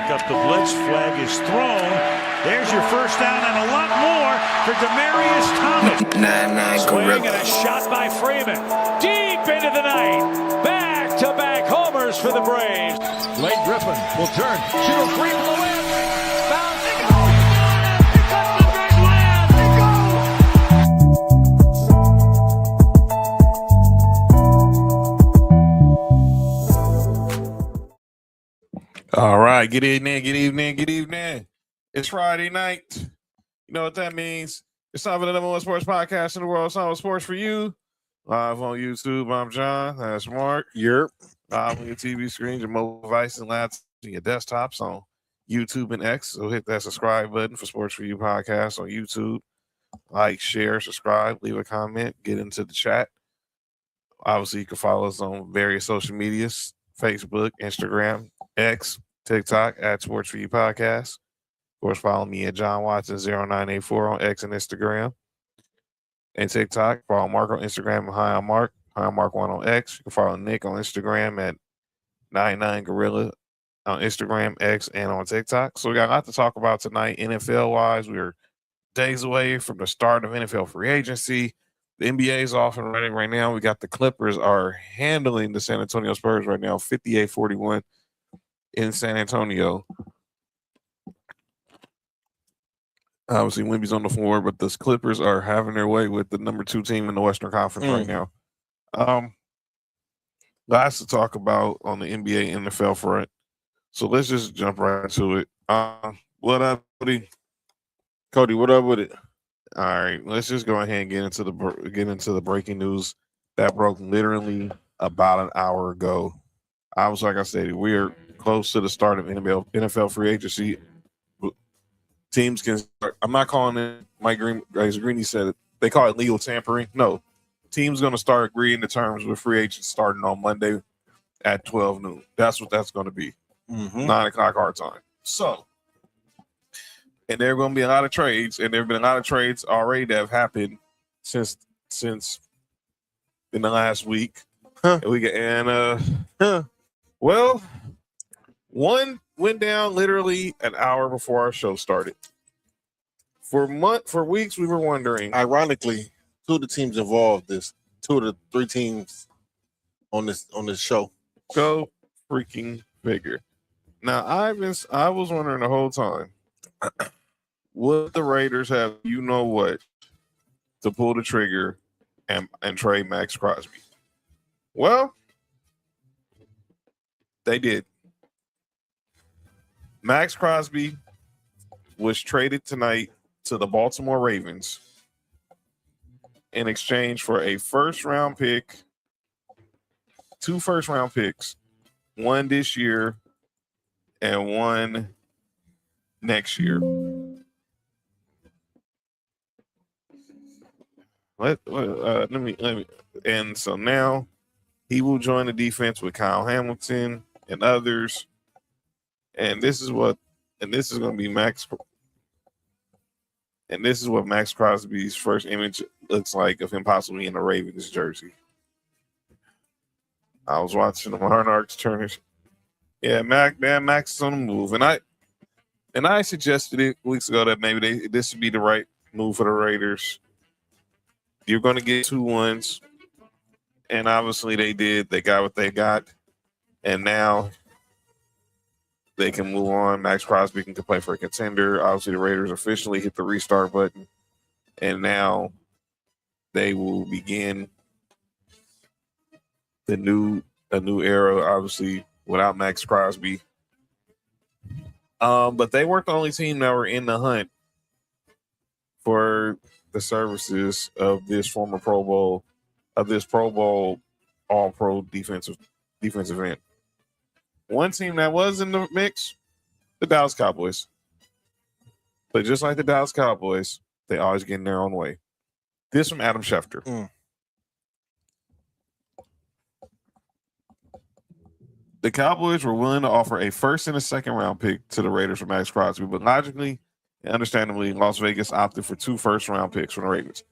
up the blitz. Flag is thrown. There's your first down and a lot more for Demaryius Thomas. 9-9 Swing and a shot by Freeman. Deep into the night. Back-to-back homers for the Braves. Blake Griffin will turn. Shoot a three from the win. Bounce. They go. It cuts the big land. They go. All right. Good evening. It's Friday night. You know what that means? It's time for the number one sports podcast in the world. It's time for Sports4U. Live on YouTube. I'm John. That's Mark. Yep. Live on your TV screens, your mobile devices, and laptops, and your desktops on YouTube and X. So hit that subscribe button for Sports4U podcast on YouTube. Like, share, subscribe, leave a comment, get into the chat. Obviously, you can follow us on various social medias, Facebook, Instagram, X, TikTok at Sports4U podcast. Of course, follow me at John Watson 0984 on X and Instagram and TikTok. Follow Mark on Instagram and Hi, I'm Mark. Hi, I'm Mark1 on X. You can follow Nick on Instagram at 99gorilla on Instagram, X, and on TikTok. So we got a lot to talk about tonight, NFL-wise. We're days away from the start of NFL free agency. The NBA is off and running right now. We got the Clippers are handling the San Antonio Spurs right now, 58-41 in San Antonio. Obviously, Wemby's on the floor, but the Clippers are having their way with the number 2 team in the Western Conference right now. Lots to talk about on the NBA and NFL front. So let's just jump right into it. What up, Cody? Cody, what up with it? All right, let's just go ahead and get into the breaking news that broke literally about an hour ago. Like I said, we are close to the start of NFL free agency. Teams can start. I'm not calling it. Mike Greeny said it. They call it legal tampering. No, teams going to start agreeing to terms with free agents starting on Monday at 12 noon. That's what that's going to be. 9 o'clock our time. So, and there are going to be a lot of trades, and there have been a lot of trades already that have happened since in the last week. Well, one went down literally an hour before our show started. For weeks, we were wondering. Ironically, 2 of the teams involved, 2 of the 3 teams on this show. Go freaking figure. Now, I was wondering the whole time, would the Raiders have what to pull the trigger and trade Max Crosby? Well, they did. Max Crosby was traded tonight to the Baltimore Ravens in exchange for a first-round pick, 2 first-round picks, 1 this year and 1 next year. Let me. And so now he will join the defense with Kyle Hamilton and others. And this is going to be Max. And this is what Max Crosby's first image looks like of him possibly in a Ravens jersey. I was watching the Monarchs turn. Yeah, Max is on the move, and I suggested it weeks ago that maybe this would be the right move for the Raiders. You're going to get 2 ones, and obviously they did. They got what they got, and now they can move on. Max Crosby can play for a contender. Obviously, the Raiders officially hit the restart button, and now they will begin a new era, obviously, without Max Crosby. But they weren't the only team that were in the hunt for the services of this former Pro Bowl, All-Pro defensive end. One team that was in the mix, the Dallas Cowboys. But just like the Dallas Cowboys, they always get in their own way. This from Adam Schefter. The Cowboys were willing to offer a first and a second round pick to the Raiders for Max Crosby, but logically and understandably, Las Vegas opted for 2 first round picks from the Ravens.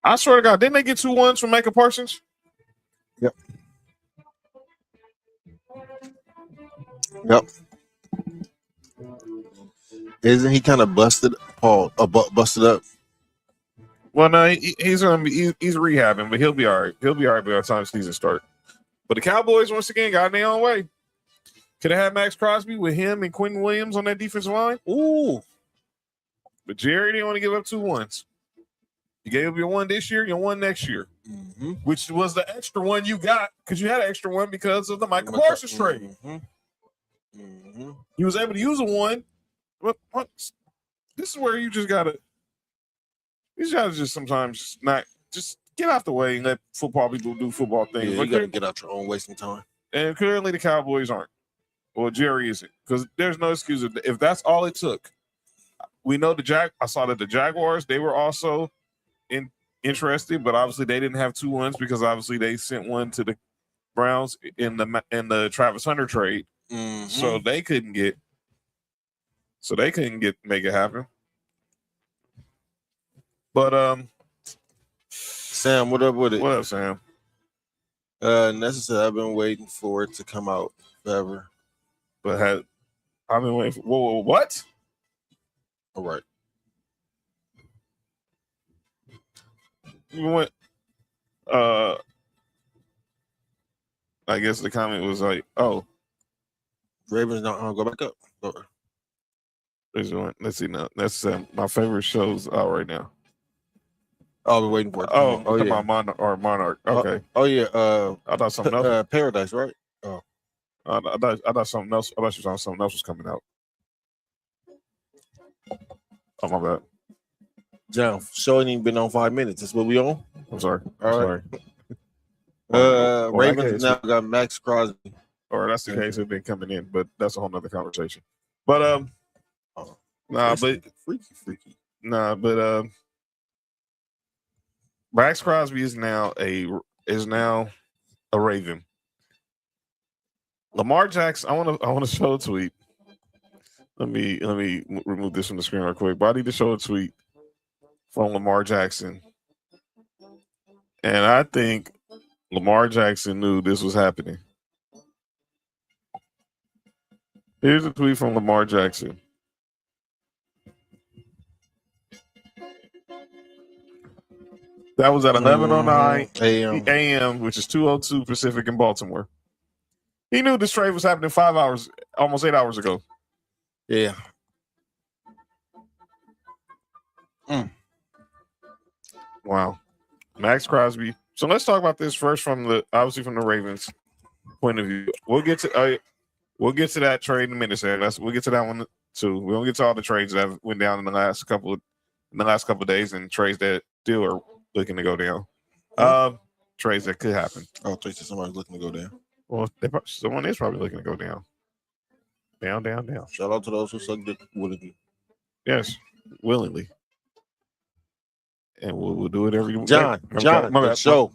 I swear to God, didn't they get 2 ones from Micah Parsons? Yep. Yep. Isn't he kind of busted, Paul? Busted up. Well, no, he's gonna be he's rehabbing, but he'll be all right. He'll be all right by the time the season starts. But the Cowboys once again got in their own way. Could have had Max Crosby with him and Quentin Williams on that defensive line. Ooh. But Jerry didn't want to give up 2 1s. You gave up your 1 this year, your 1 next year, which was the extra 1 you got because you had an extra 1 because of the Michael Parsons trade. You was able to use a 1. What? This is where you just gotta just sometimes not just get out the way and let football people do football things. Yeah, you gotta get out your own wasting time. And clearly the Cowboys aren't. Well, Jerry isn't, because there's no excuse if that's all it took. We know I saw that the Jaguars, they were also interested, but obviously they didn't have 2 1s because obviously they sent 1 to the Browns in the Travis Hunter trade, so they couldn't make it happen. But Sam, what up with it? What up, Sam? Necessary. I've been waiting for it to come out forever. But I've been waiting for what? All right. You went. I guess the comment was like, "Oh, Ravens not go back up." Let's see now. That's my favorite shows out right now. I've been waiting for it. Oh yeah, Monarch. Okay. Yeah. I thought something else. Paradise, right? Oh, I thought something else. I thought you thought something else was coming out. Oh my bad. John, show ain't even been on 5 minutes. That's what we on. I'm sorry. All right. Well, Ravens now got Max Crosby. Or that's the case. They've been coming in, but that's a whole nother conversation. But Max Crosby is now a Raven. Lamar Jackson. I want to show a tweet. Let me remove this from the screen real quick. But I need to show a tweet from Lamar Jackson, and I think Lamar Jackson knew this was happening. Here's a tweet from Lamar Jackson. That was at 11:09 a.m., which is 2:02 Pacific in Baltimore. He knew this trade was happening 5 hours, almost 8 hours ago. Yeah. Wow. Max Crosby. So let's talk about this first from the Ravens point of view. We'll get to that trade in a minute, Sam. We'll get to that one too. We don't get to all the trades that went down in the last couple of days and trades that still are looking to go down. Trades that could happen. Oh, trades that somebody's looking to go down. Well, someone is probably looking to go down. Down. Shout out to those who suck dick willingly. Yes, willingly. And we'll do it every John, my bad. My bad. Show,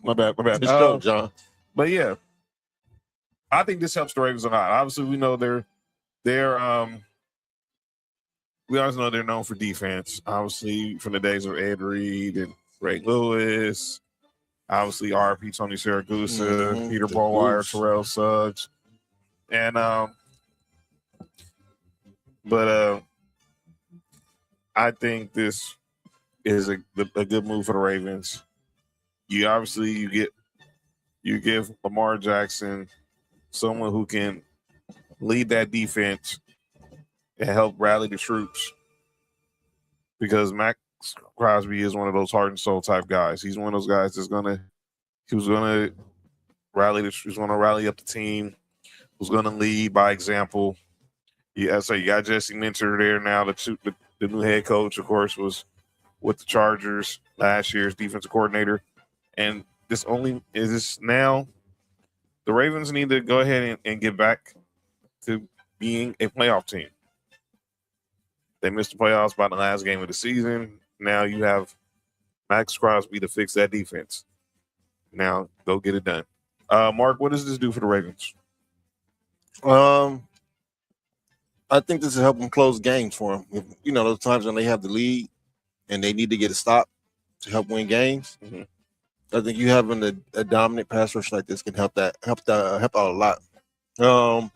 John. But yeah, I think this helps the Ravens a lot. Obviously, we know we always know they're known for defense. Obviously, from the days of Ed Reed and Ray Lewis. Obviously, RP Tony Siragusa, Peter Ballwire, Terrell Suggs, and I think this is a good move for the Ravens. You give Lamar Jackson someone who can lead that defense and help rally the troops, because Max Crosby is one of those heart and soul type guys. He's one of those guys who's gonna rally up the team, who's gonna lead by example. Yeah, so you got Jesse Minter there now. The new head coach, of course, was with the Chargers last year's defensive coordinator. And now the Ravens need to go ahead and get back to being a playoff team. They missed the playoffs by the last game of the season. Now you have Max Crosby to fix that defense. Now go get it done. Mark, what does this do for the Ravens? I think this will help them close games for them. Those times when they have the lead and they need to get a stop to help win games. Mm-hmm. I think you having a dominant pass rush like this can help out a lot. And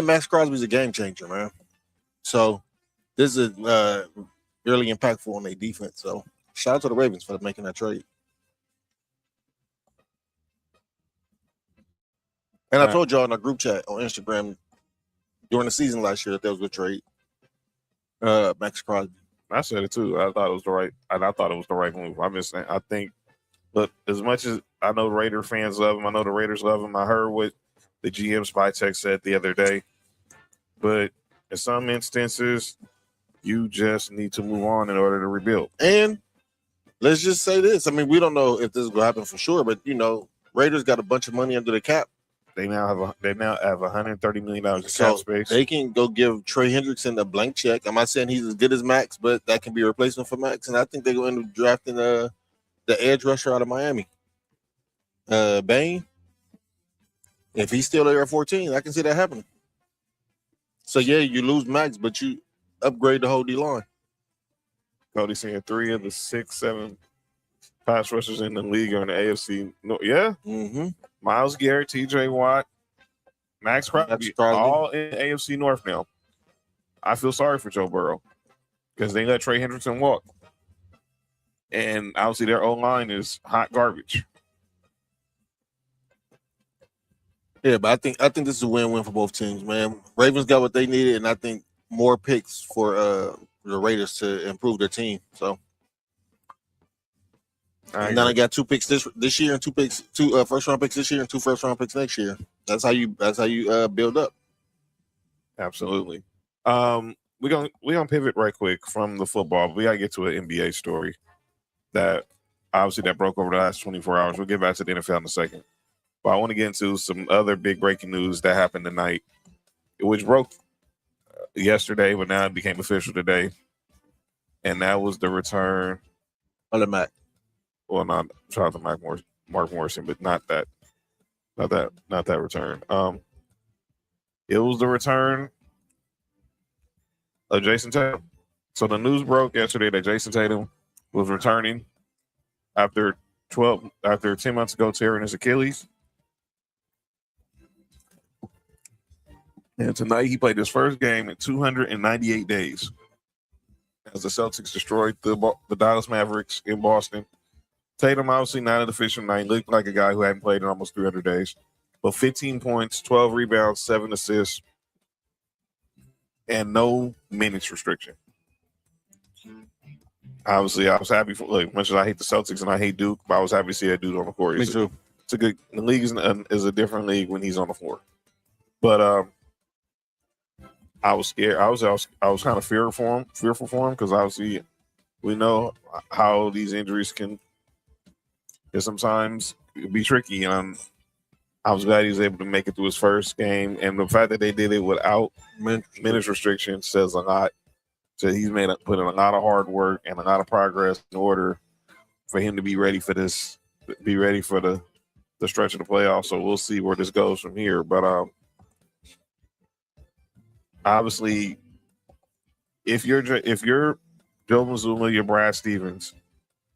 Max Crosby's a game changer, man. So this is really impactful on their defense. So shout out to the Ravens for making that trade. And I told y'all in our group chat on Instagram during the season last year that was a good trade. Max Crosby. I said it too. I thought it was the right move. I'm just saying. I think, look, as much as I know Raider fans love him, I know the Raiders love him. I heard what the GM Spy Tech said the other day. But in some instances, you just need to move on in order to rebuild. And let's just say this. I mean, we don't know if this is going to happen for sure, but Raiders got a bunch of money under the cap. They now have $130 million in So cap space. they can go give Trey Hendrickson a blank check. I'm not saying he's as good as Max, but that can be a replacement for Max. And I think they're going to end up drafting the edge rusher out of Miami. Bain. If he's still there at 14, I can see that happening. So, yeah, you lose Max, but you upgrade the whole D-line. Cody saying 3 of the 6-7 pass rushers in the league are in the AFC. No, yeah. Mm-hmm. Myles Garrett, TJ Watt, Max Crosby, all in AFC North now. I feel sorry for Joe Burrow because they let Trey Hendrickson walk. And obviously their O-line is hot garbage. Yeah, but I think this is a win-win for both teams, man. Ravens got what they needed, and I think more picks for the Raiders to improve their team. So and then I got 2 picks this year and 2 first-round picks this year and 2 first-round picks next year. That's how you build up. Absolutely. We're gonna pivot right quick from the football. We gotta get to an NBA story that broke over the last 24 hours. We'll get back to the NFL in a second. But I want to get into some other big breaking news that happened tonight, which broke yesterday, but now it became official today. And that was the return of the Mac. Well, not shout out to Mark Morrison, but not that return. It was the return of Jayson Tatum. So the news broke yesterday that Jayson Tatum was returning after 10 months ago tearing his Achilles. And tonight he played his first game in 298 days as the Celtics destroyed the Dallas Mavericks in Boston. Tatum obviously not an official night. Looked like a guy who hadn't played in almost 300 days. But 15 points, 12 rebounds, 7 assists, and no minutes restriction. Obviously, I was happy for, like, much as I hate the Celtics and I hate Duke, but I was happy to see that dude on the court. Me too. It's a good. The league is a different league when he's on the floor. But I was scared. I was kind of fearful for him because obviously we know how these injuries can sometimes be tricky. And I was glad he was able to make it through his first game, and the fact that they did it without minutes restriction says a lot. So he's put in a lot of hard work and a lot of progress in order for him to be ready for this, be ready for the stretch of the playoffs. So we'll see where this goes from here. But obviously, if you're Joe Mazzulla, you're Brad Stevens,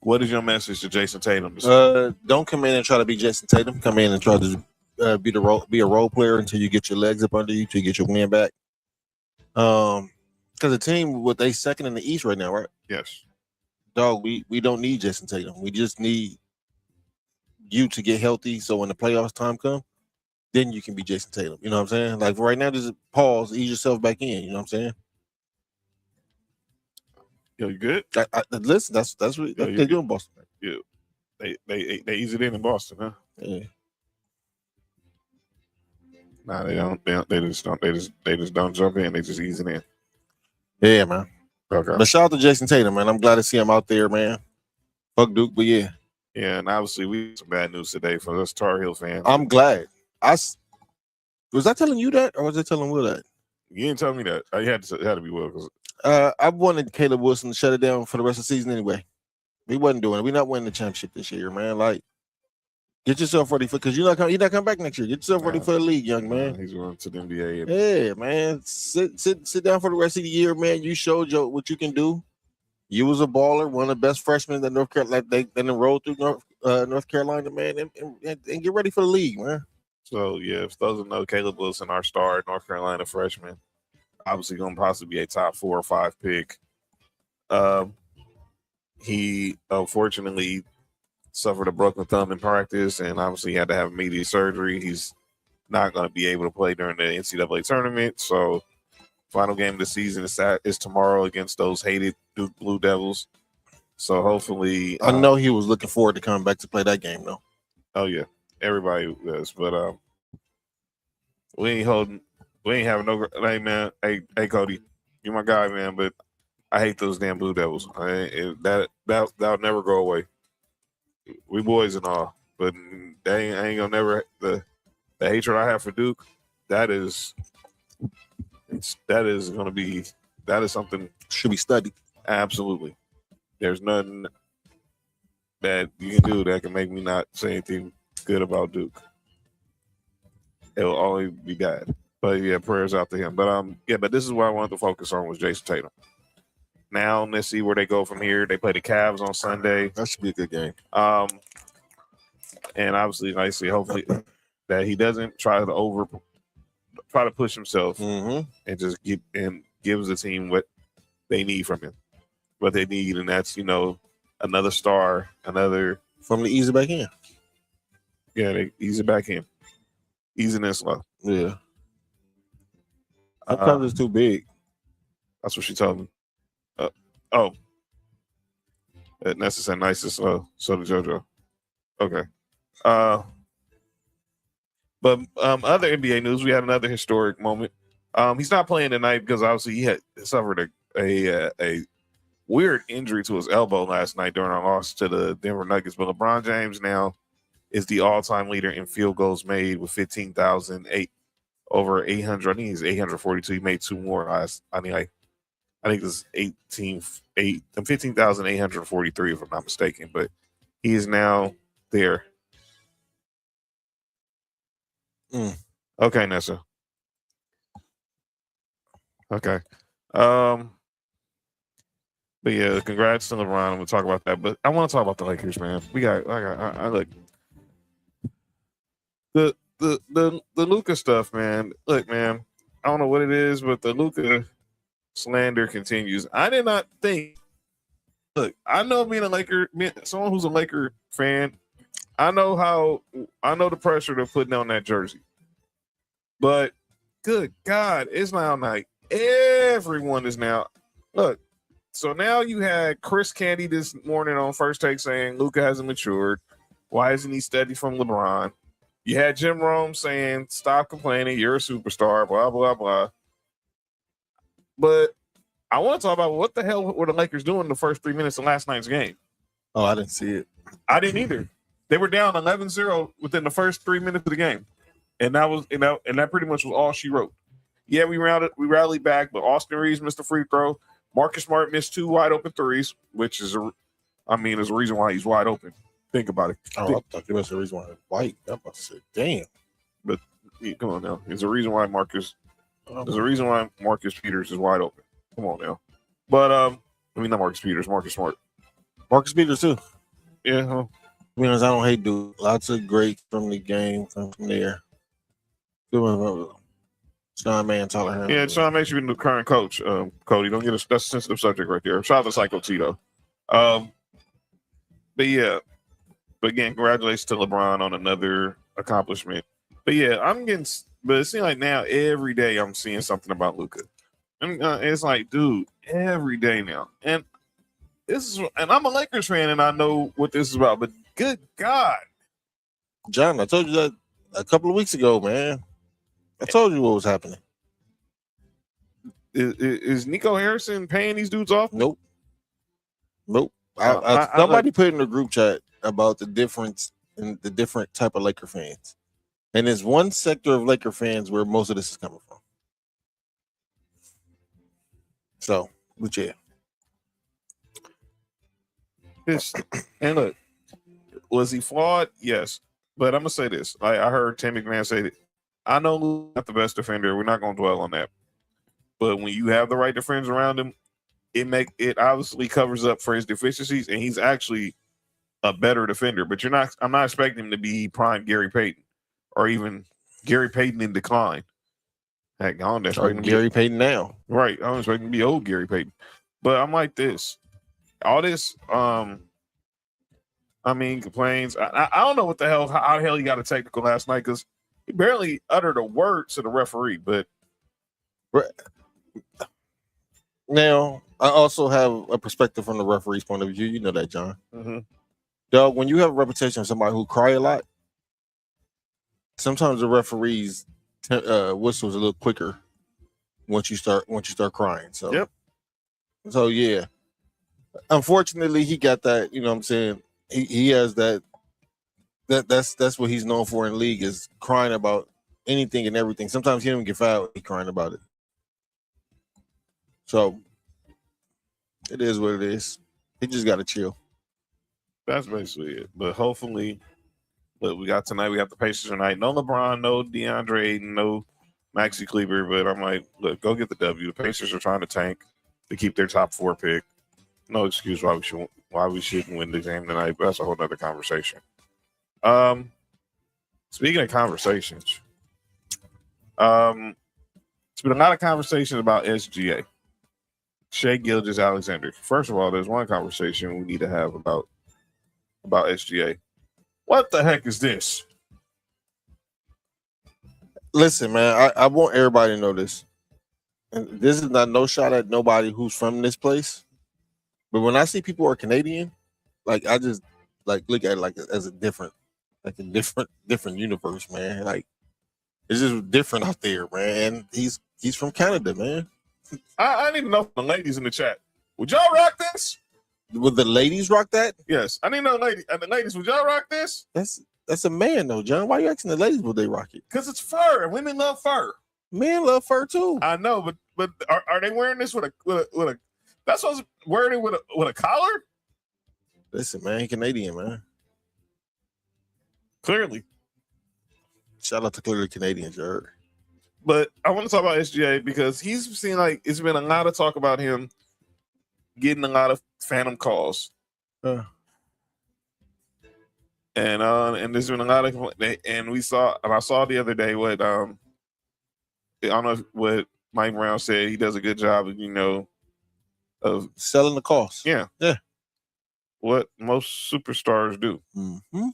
what is your message to Jayson Tatum? Don't come in and try to be Jayson Tatum. Come in and try to be a role player until you get your legs up under you, till you get your win back. Because the team, they second in the East right now, right? Yes. Dog, we don't need Jayson Tatum. We just need you to get healthy, so when the playoffs time come, then you can be Jayson Tatum. You know what I'm saying? Like right now, just pause, ease yourself back in. You know what I'm saying? Yo, you good? Listen, that's what they do in Boston. Yeah, they ease it in Boston, huh? Yeah. Nah, they don't. They just don't jump in. They just ease it in. Yeah, man. Okay. But shout out to Jayson Tatum, man. I'm glad to see him out there, man. Fuck Duke, but yeah. Yeah, and obviously we had some bad news today for us Tar Heel fans. I'm glad. Was I telling you that, or was I telling Will that? You didn't tell me that. It had to be Will. I wanted Caleb Wilson to shut it down for the rest of the season anyway. We wasn't doing it. We're not winning the championship this year, man. Like, get yourself ready because you're not coming back next year. Get yourself ready for the league, young man. He's going to the NBA. Yeah, man. Sit down for the rest of the year, man. You showed what you can do. You was a baller, one of the best freshmen that North Carolina they enrolled through North Carolina, man, and get ready for the league, man. So yeah, if those who know, Caleb Wilson, our star North Carolina freshman, obviously going to possibly be a top 4 or 5 pick. He unfortunately suffered a broken thumb in practice, and obviously had to have immediate surgery. He's not going to be able to play during the NCAA tournament. So, final game of the season is tomorrow against those hated Duke Blue Devils. So hopefully, I know he was looking forward to coming back to play that game, though. Oh yeah, everybody does. But we ain't having no. Hey man, hey Cody, you're my guy, man. But I hate those damn Blue Devils. That'll never go away. We boys and all, but I ain't gonna never the hatred I have for Duke. That is something Should be studied. Absolutely. There's nothing that you can do that can make me not say anything good about Duke. It'll only be bad. But yeah, prayers out to him. But this is what I wanted to focus on was Jayson Tatum. Now let's see where they go from here. They play the Cavs on Sunday. That should be a good game. And obviously, hopefully that he doesn't try to push himself and just gives the team what they need from him. What they need, and that's another star, from the ease it back in. Yeah, they ease it back in. Easing and slow. Yeah. I thought it was too big. That's what she told me. Nessa said nice and slow. So did JoJo. Okay. But other NBA news, we had another historic moment. He's not playing tonight because obviously he had suffered a weird injury to his elbow last night during our loss to the Denver Nuggets. But LeBron James now is the all-time leader in field goals made with 15,008 over 800. I think he's 842. He made 2 more last. I think it was 15,843 if I'm not mistaken. But he is now there. Okay, Nessa. Okay. But yeah, congrats to LeBron. We'll talk about that. But I want to talk about the Lakers, man. I look the Luka stuff, man. Look, man, I don't know what it is, but the Luka slander continues. I did not think. Look, I know someone who's a Laker fan, I know the pressure they're putting on that jersey. But good God, it's now like everyone is now. Look, so now you had Chris Candy this morning on First Take saying Luka hasn't matured. Why isn't he studied from LeBron? You had Jim Rome saying, stop complaining, you're a superstar, blah, blah, blah. But I want to talk about what the hell were the Lakers doing in the first 3 minutes of last night's game. Oh, I didn't see it. I didn't either. They were down 11-0 within the first 3 minutes of the game. And that pretty much was all she wrote. Yeah, we rallied back, but Austin Reeves missed a free throw. Marcus Smart missed 2 wide open threes, which is a reason why he's wide open. Think about it. Oh, I thought there was a reason why white. I'm about to say, damn. But come on now. There's a reason why Marcus Peters is wide open. Come on now. But not Marcus Peters, Marcus Smart. Marcus Peters too. Yeah. To be honest, I don't hate Duke. Lots of great from the game from there. Sean May and Tyler Herro. Yeah, Sean May should be the current coach. Cody, don't get us. That's a sensitive subject right there. Shout out to Psycho Tito. But yeah. But again, congratulations to LeBron on another accomplishment. But yeah, but it seems like now every day I'm seeing something about Luka. And it's like, dude, every day now. And I'm a Lakers fan and I know what this is about, but good God. John, I told you that a couple of weeks ago, man. I told you what was happening. Is Nico Harrison paying these dudes off? Nope. Somebody put in the group chat about the difference in the different type of Laker fans. And there's one sector of Laker fans where most of this is coming from. So, but yeah. And look, was he flawed? Yes. But I'm going to say this. I heard Tim McMahon say that. I know Luka's not the best defender. We're not going to dwell on that. But when you have the right defenders around him, it obviously covers up for his deficiencies, and he's actually a better defender. But I'm not expecting him to be prime Gary Payton or even Gary Payton in decline. Heck, I'm expecting Gary Payton now. Right. I'm expecting to be old Gary Payton. But I'm like this. All this, complaints. I don't know what the hell, how the hell he got a technical last night, because he barely uttered a word to the referee. But now, I also have a perspective from the referee's point of view. You know that, John. Mm-hmm. Dog, when you have a reputation of somebody who cry a lot, sometimes the referees whistles a little quicker once you start crying. So, yep. So yeah, unfortunately, he got that. You know what I'm saying? He has that. That's what he's known for in the league, is crying about anything and everything. Sometimes he don't get fouled, he's crying about it. So it is what it is. He just got to chill. That's basically it. But hopefully, look, we got tonight. We got the Pacers tonight. No LeBron, no DeAndre Ayton, no Maxi Kleber. But I'm like, look, go get the W. The Pacers are trying to tank to keep their top 4 pick. No excuse why we shouldn't win the game tonight. But that's a whole other conversation. Speaking of conversations, it's been a lot of conversations about SGA, Shai Gilgeous-Alexander. First of all, there's one conversation we need to have about SGA. What the heck is this? Listen, man, I want everybody to know this. And this is not no shot at nobody who's from this place. But when I see people who are Canadian, like, I just like look at it like as a different universe, man. Like, it's just different out there, man. And he's from Canada, man. I need to know from the ladies in the chat. Would y'all rock this? Would the ladies rock that? Yes. I need to know, the ladies, would y'all rock this? That's a man, though, John. Why are you asking the ladies would they rock it? Because it's fur. Women love fur. Men love fur too. I know, but are they wearing this with a? That's supposed to wearing it with a collar? Listen, man, Canadian, man. Clearly. Shout out to clearly Canadians, you heard. But I want to talk about SGA because he's seen, like, it's been a lot of talk about him getting a lot of phantom calls. And there's been a lot of, and I saw the other day what I don't know what Mike Brown said. He does a good job of selling the cost. Yeah. What most superstars do. Mm-hmm.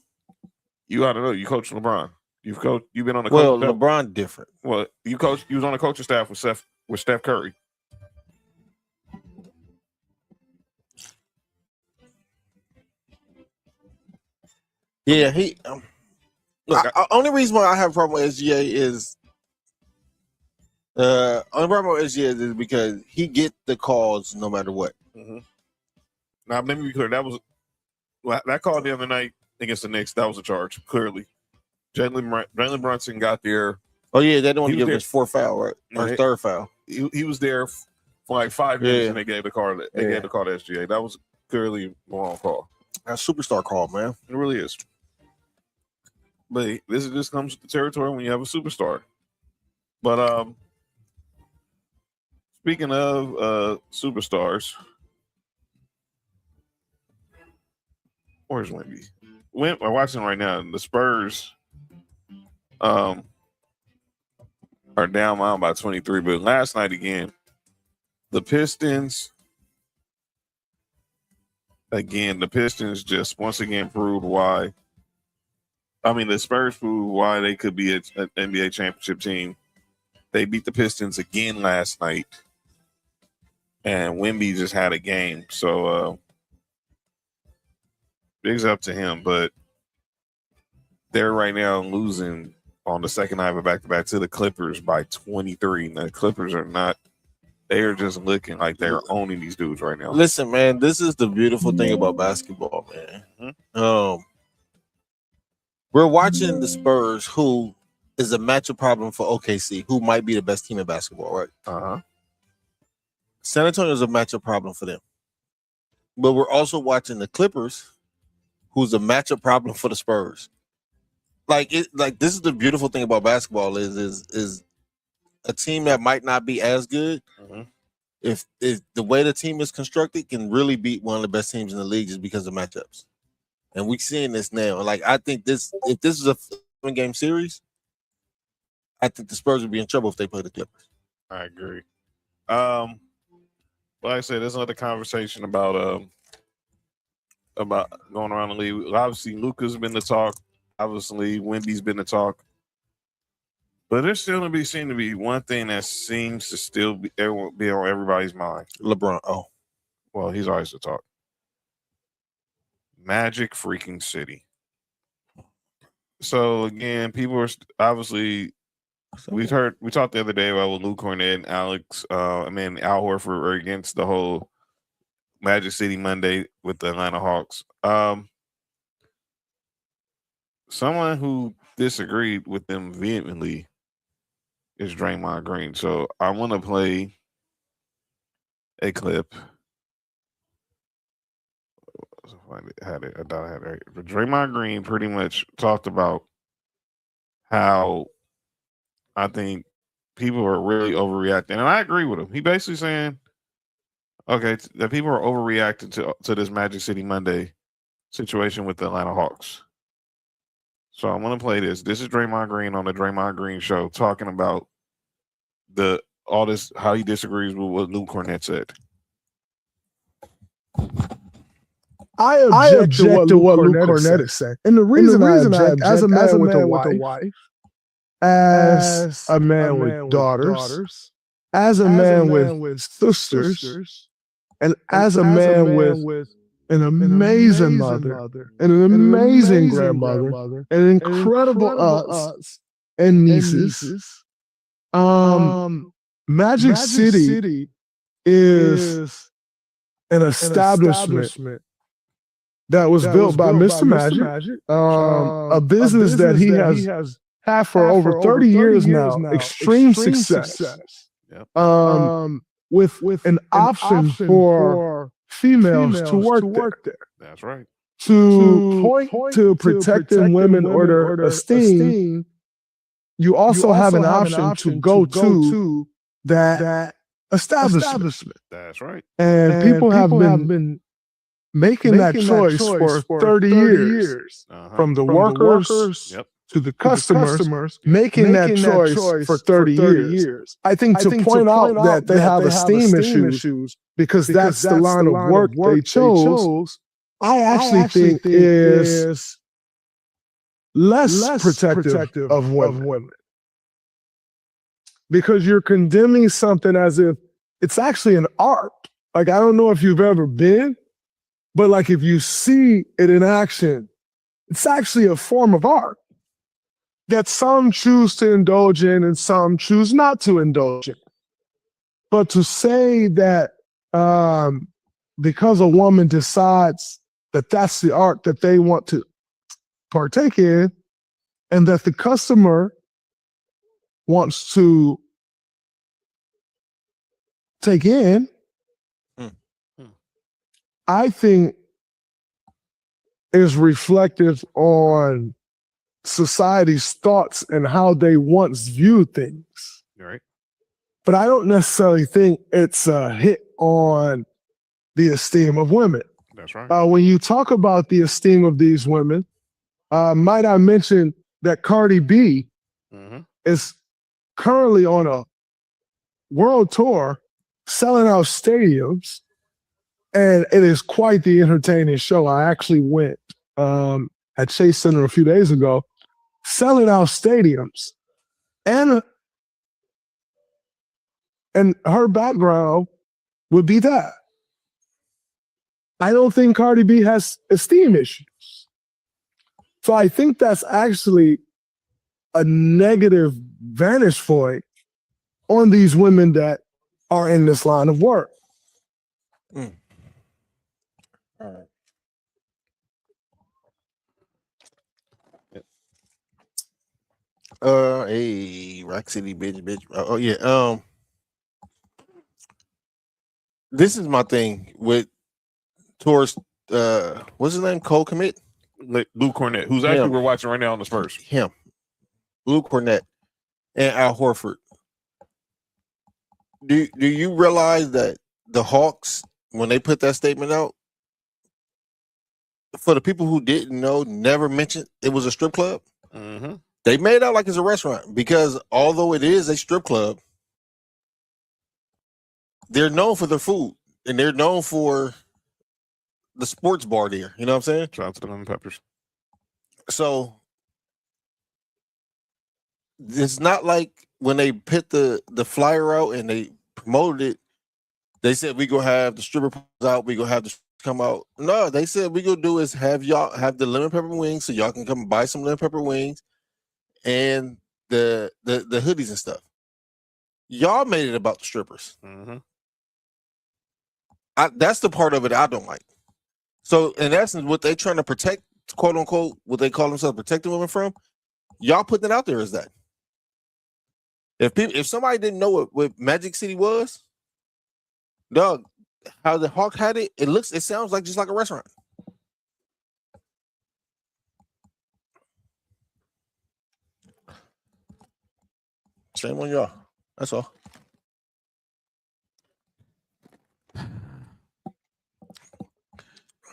You ought to know. You coach LeBron. You've been on the well, LeBron different. Well, you was on the coaching staff with Steph Curry. Yeah, he. Only reason why I have a problem with SGA is only problem with SGA is because he get the calls no matter what. Mm-hmm. Now let me be clear. That call the other night against the Knicks. That was a charge. Clearly, Jalen Brunson got there. Oh yeah, they don't want to give his 4th foul, right? Or his 3rd foul. He was there for like 5 minutes, and they gave the call. Gave the call to SGA. That was clearly a wrong call. That's a superstar call, man. It really is. But this just comes with the territory when you have a superstar. But speaking of superstars, where's Wemby? We're watching right now. The Spurs are down by 23. But last night again, the Pistons just once again proved why. I mean, the Spurs proved why they could be an NBA championship team. They beat the Pistons again last night, and Wemby just had a game. So, bigs up to him. But they're right now losing on the second night of a back-to-back to the Clippers by 23. And the Clippers are not. They are just looking like they're owning these dudes right now. Listen, man, this is the beautiful thing about basketball, man. Mm-hmm. We're watching the Spurs, who is a matchup problem for OKC, who might be the best team in basketball, right? Uh-huh. San Antonio is a matchup problem for them. But we're also watching the Clippers, who's a matchup problem for the Spurs. Like this is the beautiful thing about basketball is a team that might not be as good, mm-hmm. if the way the team is constructed, can really beat one of the best teams in the league just because of matchups. And we're seeing this now. Like, I think if this is a 7-game series, I think the Spurs would be in trouble if they play the Clippers. I agree. Like I said, there's another conversation about going around the league. Obviously, Luka's been the talk. Obviously, Wendy's been the talk. But there's still seem to be one thing that seems to still be on everybody's mind. LeBron. Oh, well, he's always the talk. Magic freaking City. So again, people are obviously. We talked the other day about Luke Cornett and Al Horford were against the whole Magic City Monday with the Atlanta Hawks. Someone who disagreed with them vehemently is Draymond Green. So I want to play a clip. I had it right. But Draymond Green pretty much talked about how I think people are really overreacting, and I agree with him. He basically saying, okay, that people are overreacting to this Magic City Monday situation with the Atlanta Hawks. So I'm going to play this. This is Draymond Green on the Draymond Green Show talking about how he disagrees with what Luke Cornett said. I object to what Luke Cornett is saying. And the reason I object, as a man with a wife, as a man with daughters, as a man with sisters, and as a man with an amazing mother, and an amazing grandmother, and incredible aunts and nieces. Magic City is an establishment that was built by Mr. Magic, a business that he has had for over 30 years now, extreme success. Yep. With an option for females to work there. That's right. To point to protecting women or their esteem, you also have an option to go to that establishment. That's right. And people have been making that choice for 30 years. From the workers to the customers, making that choice for 30 years. I think to point out that they have esteem issues because that's the line of work they chose, I actually think is less protective of women. Because you're condemning something as if it's actually an art. Like, I don't know if you've ever been, but like if you see it in action, it's actually a form of art that some choose to indulge in and some choose not to indulge in. But to say that because a woman decides that that's the art that they want to partake in, and that the customer wants to take in, I think is reflective on society's thoughts and how they once viewed things. Right. But I don't necessarily think it's a hit on the esteem of women. That's right. When you talk about the esteem of these women, might I mention that Cardi B is currently on a world tour selling out stadiums, and it is quite the entertaining show. I actually went at Chase Center a few days ago, selling out stadiums. And her background would be that. I don't think Cardi B has esteem issues. So I think that's actually a negative vantage point on these women that are in this line of work. All right. Hey, Rock City, bitch. Oh yeah. This is my thing with towards what's his name? Cole Commit? Luke Cornett, who's actually we're watching right now on the Spurs. Him. Luke Cornett and Al Horford. Do you realize that the Hawks, when they put that statement out, for the people who didn't know, never mentioned it was a strip club? Mm-hmm. They made it out like it's a restaurant because although it is a strip club, they're known for their food and they're known for the sports bar there. You know what I'm saying? Shout out to the lemon peppers. So it's not like when they put the flyer out and they promoted it, they said we gonna have the stripper out, we gonna have the come out. No, they said we gonna do is have y'all have the lemon pepper wings so y'all can come buy some lemon pepper wings and the hoodies and stuff. Y'all made it about the strippers. Mm-hmm. That's the part of it I don't like. So in essence, what they trying to protect, quote unquote, what they call themselves protecting women from, y'all putting it out there as that. If somebody didn't know what Magic City was, dog, how the Hawk had it, it sounds like just like a restaurant. Shame on y'all. That's all.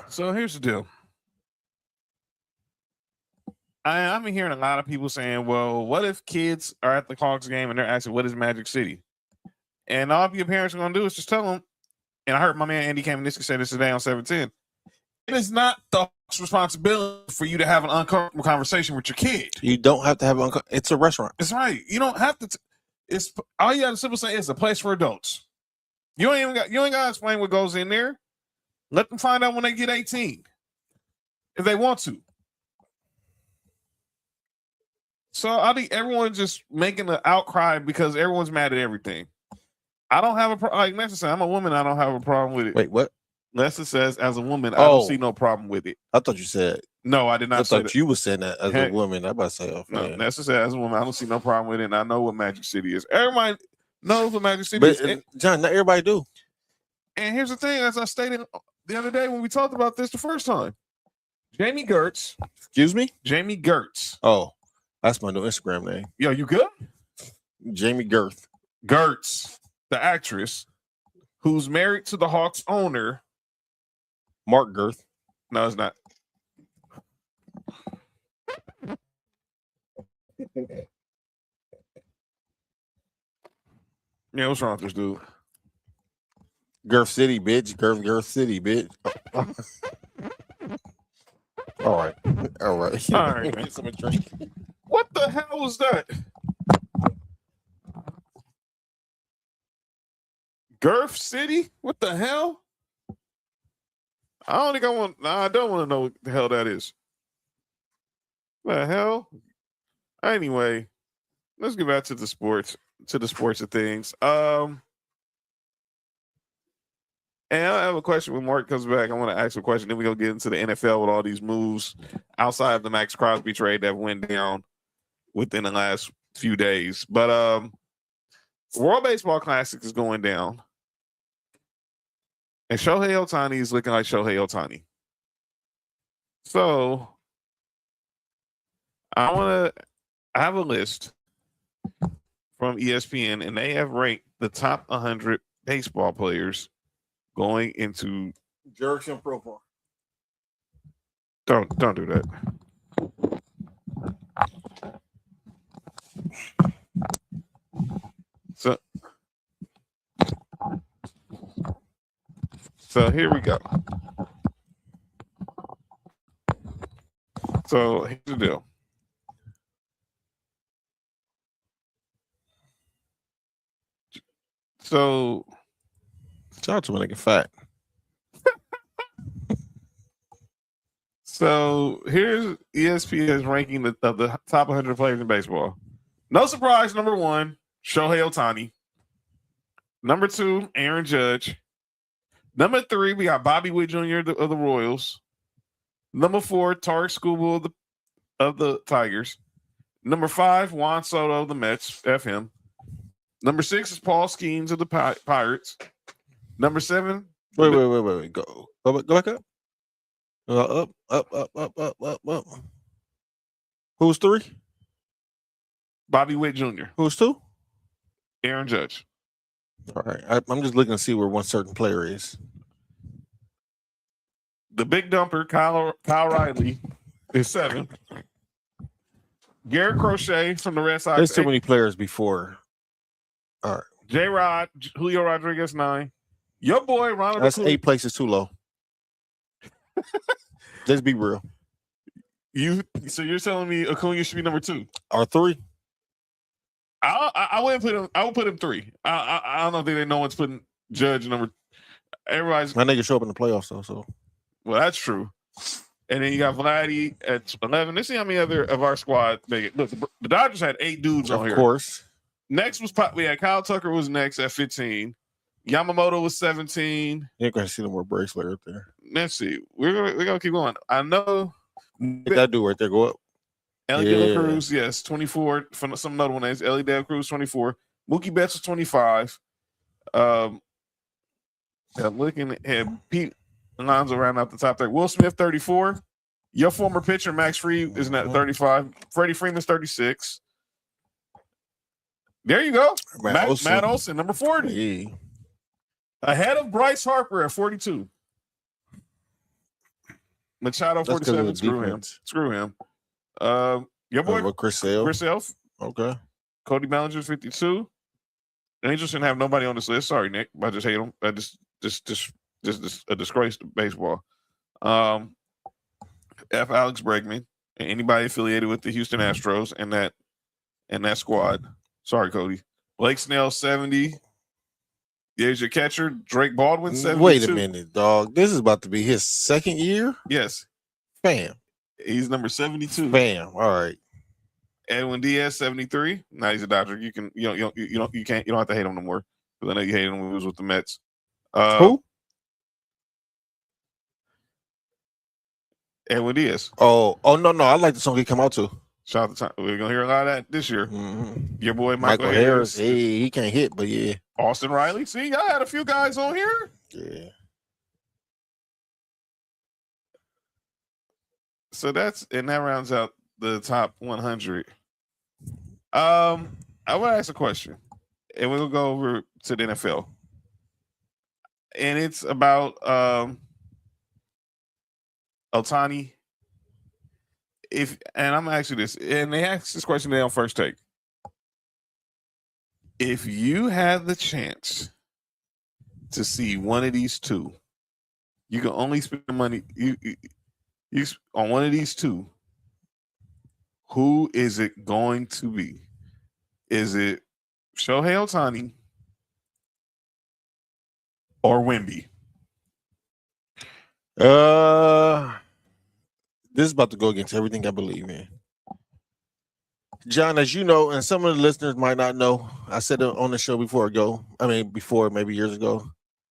So here's the deal. I've been hearing a lot of people saying, well, what if kids are at the Hawks game and they're asking, what is Magic City? And all your parents are going to do is just tell them, and I heard my man Andy Kamenisky say this today on 710, it is not the Hawks' responsibility for you to have an uncomfortable conversation with your kid. You don't have to have it's a restaurant. That's right. You don't have to. It's all you got to simply say it's a place for adults. You ain't got to explain what goes in there. Let them find out when they get 18, if they want to. So I think everyone's just making an outcry because everyone's mad at everything. I don't have a problem. Like Nessa said, I'm a woman. I don't have a problem with it. Wait, what? Nessa says, as a woman, I don't see no problem with it. I thought you said. No, I did not say that. I thought you were saying that as a woman. I'm about to say, oh, no, Nessa said, as a woman, I don't see no problem with it. And I know what Magic City is. Everybody knows what Magic City is. John, not everybody do. And here's the thing, as I stated the other day when we talked about this the first time, Jamie Gertz. Excuse me? Jamie Gertz. Oh, that's my new Instagram name. Yo, you good? Jamie Girth. Gertz, the actress, who's married to the Hawks owner. Mark Girth. No, it's not. Yeah, what's wrong with this dude? Girth City, bitch. Girth City, bitch. All right. All right, man. Some drink. What the hell was that? Girth City? What the hell? I don't think I want. Nah, I don't want to know what the hell that is. The hell? Anyway, let's get back to the sports of things. And I have a question when Mark comes back. I want to ask a question. Then we're going to get into the NFL with all these moves outside of the Max Crosby trade that went down within the last few days. But World Baseball Classic is going down. And Shohei Ohtani is looking like Shohei Ohtani. So I have a list from ESPN, and they have ranked the top 100 baseball players going into Jurickson Profile. Don't do that. So here we go. So here's the deal. So shout out to when they get fat. So here's ESPN's ranking of the top 100 players in baseball. No surprise, number 1, Shohei Ohtani. Number 2, Aaron Judge. Number 3, we got Bobby Witt Jr. of the Royals. Number 4, Tarik Skubal of the Tigers. Number 5, Juan Soto of the Mets. F him. Number 6 is Paul Skeens of the Pirates. Number 7. Wait. Go back up. Up. Who's 3? Bobby Witt Jr. Who's 2? Aaron Judge. All right. I'm just looking to see where one certain player is. The big dumper, Kyle Riley, is 7. Garrett Crochet from the Red Sox. There's too many players before. All right. J-Rod, Julio Rodriguez, 9. Your boy, Ronald That's Acuna. 8 places too low. Let's be real. So you're telling me Acuna should be number 2? Or 3? I wouldn't put him. I would put him 3. I don't think no one's putting Judge number. Everybody's. My nigga show up in the playoffs though. So Well, that's true. And then you got Vladdy at 11. Let's see how many other of our squad make it. Look, the Dodgers had 8 dudes on here. Of course. Next was we had Kyle Tucker was next at 15. Yamamoto was 17. You're gonna see the more bracelet right there. Let's see. We're gonna keep going. I know That dude right there go up. Ellie De La Cruz, yes, 24. From some notable names, Ellie De La Cruz, 24. Mookie Betts was 25. I'm looking at Pete Alonso round out the top there. Will Smith, 34. Your former pitcher, Max Fried, is at 35. Freddie Freeman's 36. There you go. Matt Olson, number 40. Yeah. Ahead of Bryce Harper at 42. Machado, 47. Screw him. Your boy, Chris Sale. Chris Elf. Okay. Cody Bellinger, 52. Angels shouldn't have nobody on this list. Sorry, Nick. I just hate them. Just a disgrace to baseball. F. Alex Bregman and anybody affiliated with the Houston Astros and that squad. Sorry, Cody. Blake Snell, 70. There's your catcher, Drake Baldwin, 72. Wait a minute, dog. This is about to be his second year? Yes. Bam. He's number 72. Bam. All right. Edwin Diaz, 73. Now he's a Dodger. You don't have to hate him no more. Because I know you hated him when he was with the Mets. Who? Edwin Diaz. Oh no. I like the song he come out to. Shout out to time. We're gonna hear a lot of that this year. Mm-hmm. Your boy Michael Harris. Hey, he can't hit, but yeah. Austin Riley. See, y'all had a few guys on here. Yeah. So that rounds out the top 100. I want to ask a question, and we'll go over to the NFL, and it's about Ohtani. And I'm gonna ask you this, and they asked this question today on First Take. If you had the chance to see one of these two, you can only spend money you on one of these two. Who is it going to be? Is it Shohei Ohtani or Wemby? This is about to go against everything I believe in. John, as you know, and some of the listeners might not know, I said it on the show before, maybe years ago,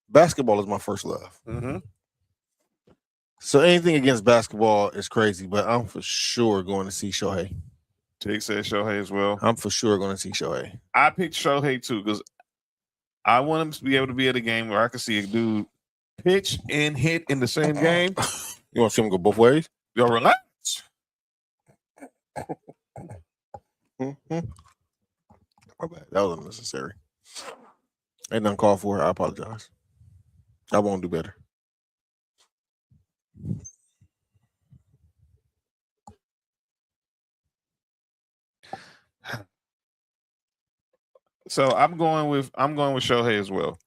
basketball is my first love. Mm-hmm. So anything against basketball is crazy, but I'm for sure going to see Shohei. Tig said Shohei as well. I'm for sure going to see Shohei. I picked Shohei too because I want him to be able to be at a game where I can see a dude pitch and hit in the same game. You want to see him go both ways? Yo, relax. Mm-hmm. My bad. That was unnecessary. Ain't nothing called for. I apologize. I won't do better. So I'm going with Shohei as well,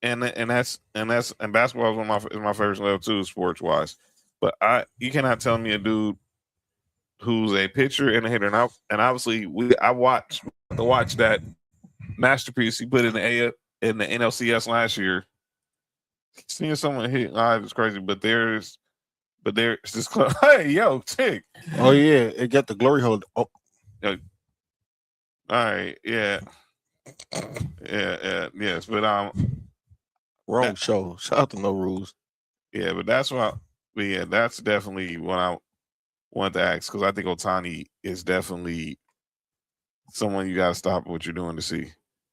and basketball is my favorite level too, sports wise. But you cannot tell me a dude who's a pitcher and a hitter, and obviously I watched that masterpiece he put in the NLCS last year. Seeing someone hit live is crazy, but there's this club. Hey, yo, Tick. Oh yeah, it got the glory hold. Oh, all right, yeah, yes, but wrong show. Shout out to No Rules. Yeah, but that's definitely what I want to ask because I think Ohtani is definitely someone you got to stop what you're doing to see.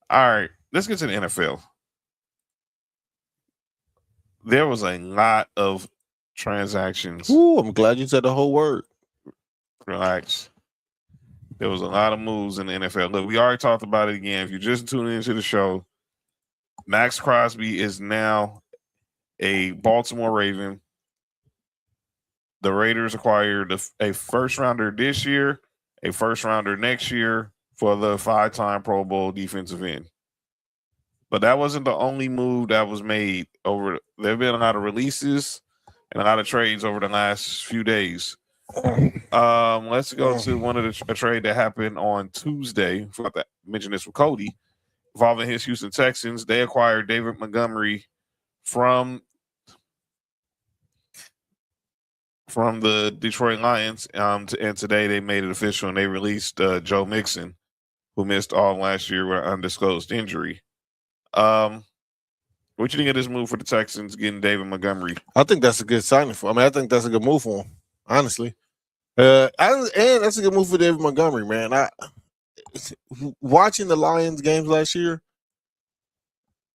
All right, let's get to the NFL. There was a lot of transactions. Ooh, I'm glad you said the whole word. Relax. There was a lot of moves in the NFL. Look, we already talked about it again. If you're just tuning into the show, Max Crosby is now a Baltimore Raven. The Raiders acquired a first rounder this year, a first rounder next year for the 5-time Pro Bowl defensive end. But that wasn't the only move that was made over. There have been a lot of releases and a lot of trades over the last few days. Let's go to one of a trade that happened on Tuesday. I forgot to mention this with Cody, involving his Houston Texans. They acquired David Montgomery from the Detroit Lions, and today they made it official and they released Joe Mixon, who missed all last year with an undisclosed injury. What you think of this move for the Texans getting David Montgomery? I think that's a good signing for him. I think that's a good move for him, honestly. And that's a good move for David Montgomery, man. Watching the Lions games last year,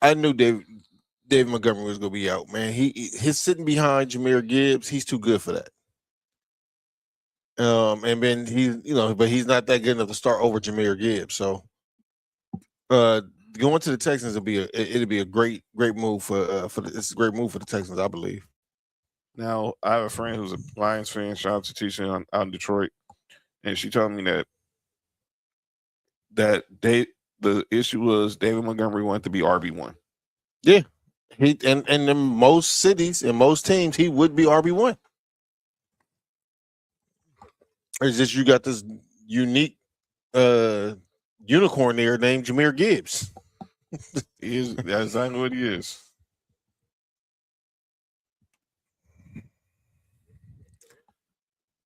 I knew David Montgomery was going to be out, man. He's sitting behind Jahmyr Gibbs. He's too good for that. And then but he's not that good enough to start over Jahmyr Gibbs. So, going to the Texans it'll be a great move it's a great move for the Texans, I believe. Now, I have a friend who's a Lions fan. Shout out to Tisha out in Detroit, and she told me that the issue was David Montgomery wanted to be RB1. Yeah, he and in most cities and most teams he would be RB1. It's just you got this unique unicorn there named Jahmyr Gibbs. That's exactly what he is.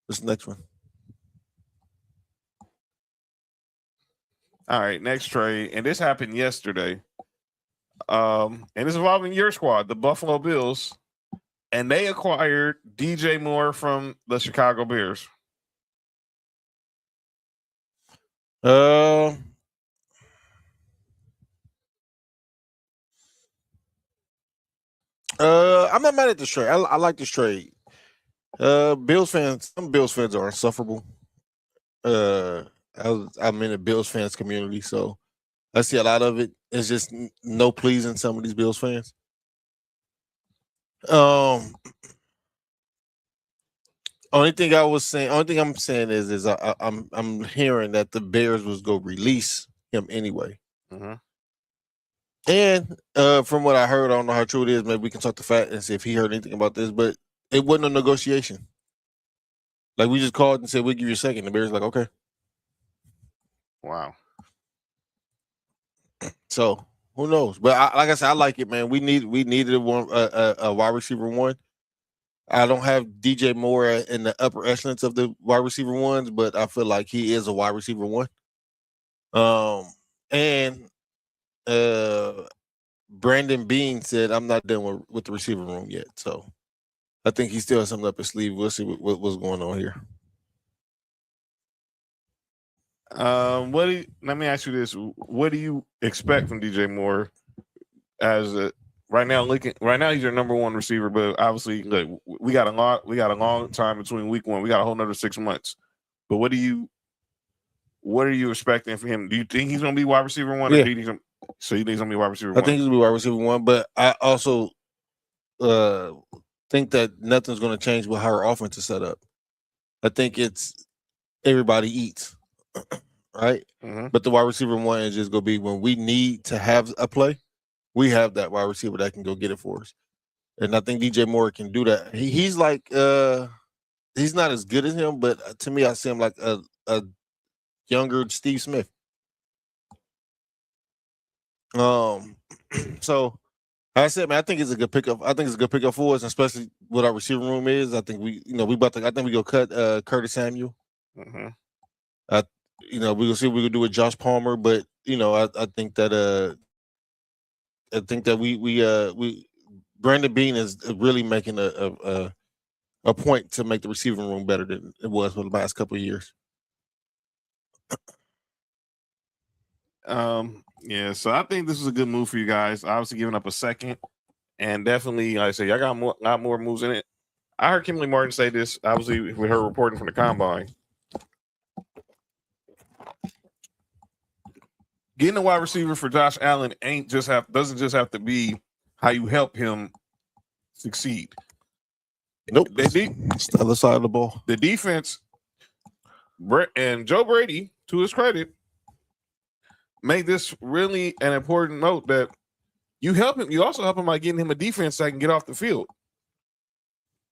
What's the next one? All right, next trade, and this happened yesterday. And it's involving your squad, the Buffalo Bills, and they acquired DJ Moore from the Chicago Bears. I'm not mad at this trade. I like this trade. Some Bills fans are insufferable. I'm in the Bills fans community, so I see a lot of it. It's just no pleasing some of these Bills fans. Only thing I'm saying is I'm hearing that the Bears was going to release him anyway. Mm-hmm. And from what I heard, I don't know how true it is. Maybe we can talk to Fat and see if he heard anything about this, but it wasn't a negotiation. Like, we just called and said, we'll give you a second. The Bears like, okay. Wow. So who knows? But like I said, I like it, man. We needed a wide receiver one. I don't have DJ Moore in the upper echelons of the wide receiver ones, but I feel like he is a wide receiver one. And Brandon Beane said, I'm not done with the receiver room yet. So I think he still has something up his sleeve. We'll see what's going on here. Let me ask you this: what do you expect from DJ Moore? Right now, he's your number one receiver, but obviously, look, we got a long time between week one. We got a whole another 6 months. But what are you expecting from him? Do you think he's going to be wide receiver one? Yeah. Or you think he's going to be wide receiver one? I think he's going to be wide receiver one, but I also think that nothing's going to change with how our offense is set up. I think it's everybody eats, right? Mm-hmm. But the wide receiver one is just going to be when we need to have a play, we have that wide receiver that can go get it for us. And I think DJ Moore can do that. He's like he's not as good as him, but to me, I see him like a younger Steve Smith. So I said, man, I think it's a good pickup. I think it's a good pickup for us, especially what our receiver room is. I think we go cut Curtis Samuel. Mm-hmm. We're gonna see what we can do with Josh Palmer, but I think that we Brandon Beane is really making a point to make the receiving room better than it was for the last couple of years. Yeah, so I think this is a good move for you guys. Obviously, giving up a second, and definitely, like I said, y'all got a lot more moves in it. I heard Kimberly Martin say this, obviously, with her reporting from the combine. Getting a wide receiver for Josh Allen doesn't just have to be how you help him succeed. Nope. It's the other side of the ball. The defense And Joe Brady, to his credit, made this really an important note that you help him. You also help him by getting him a defense that can get off the field,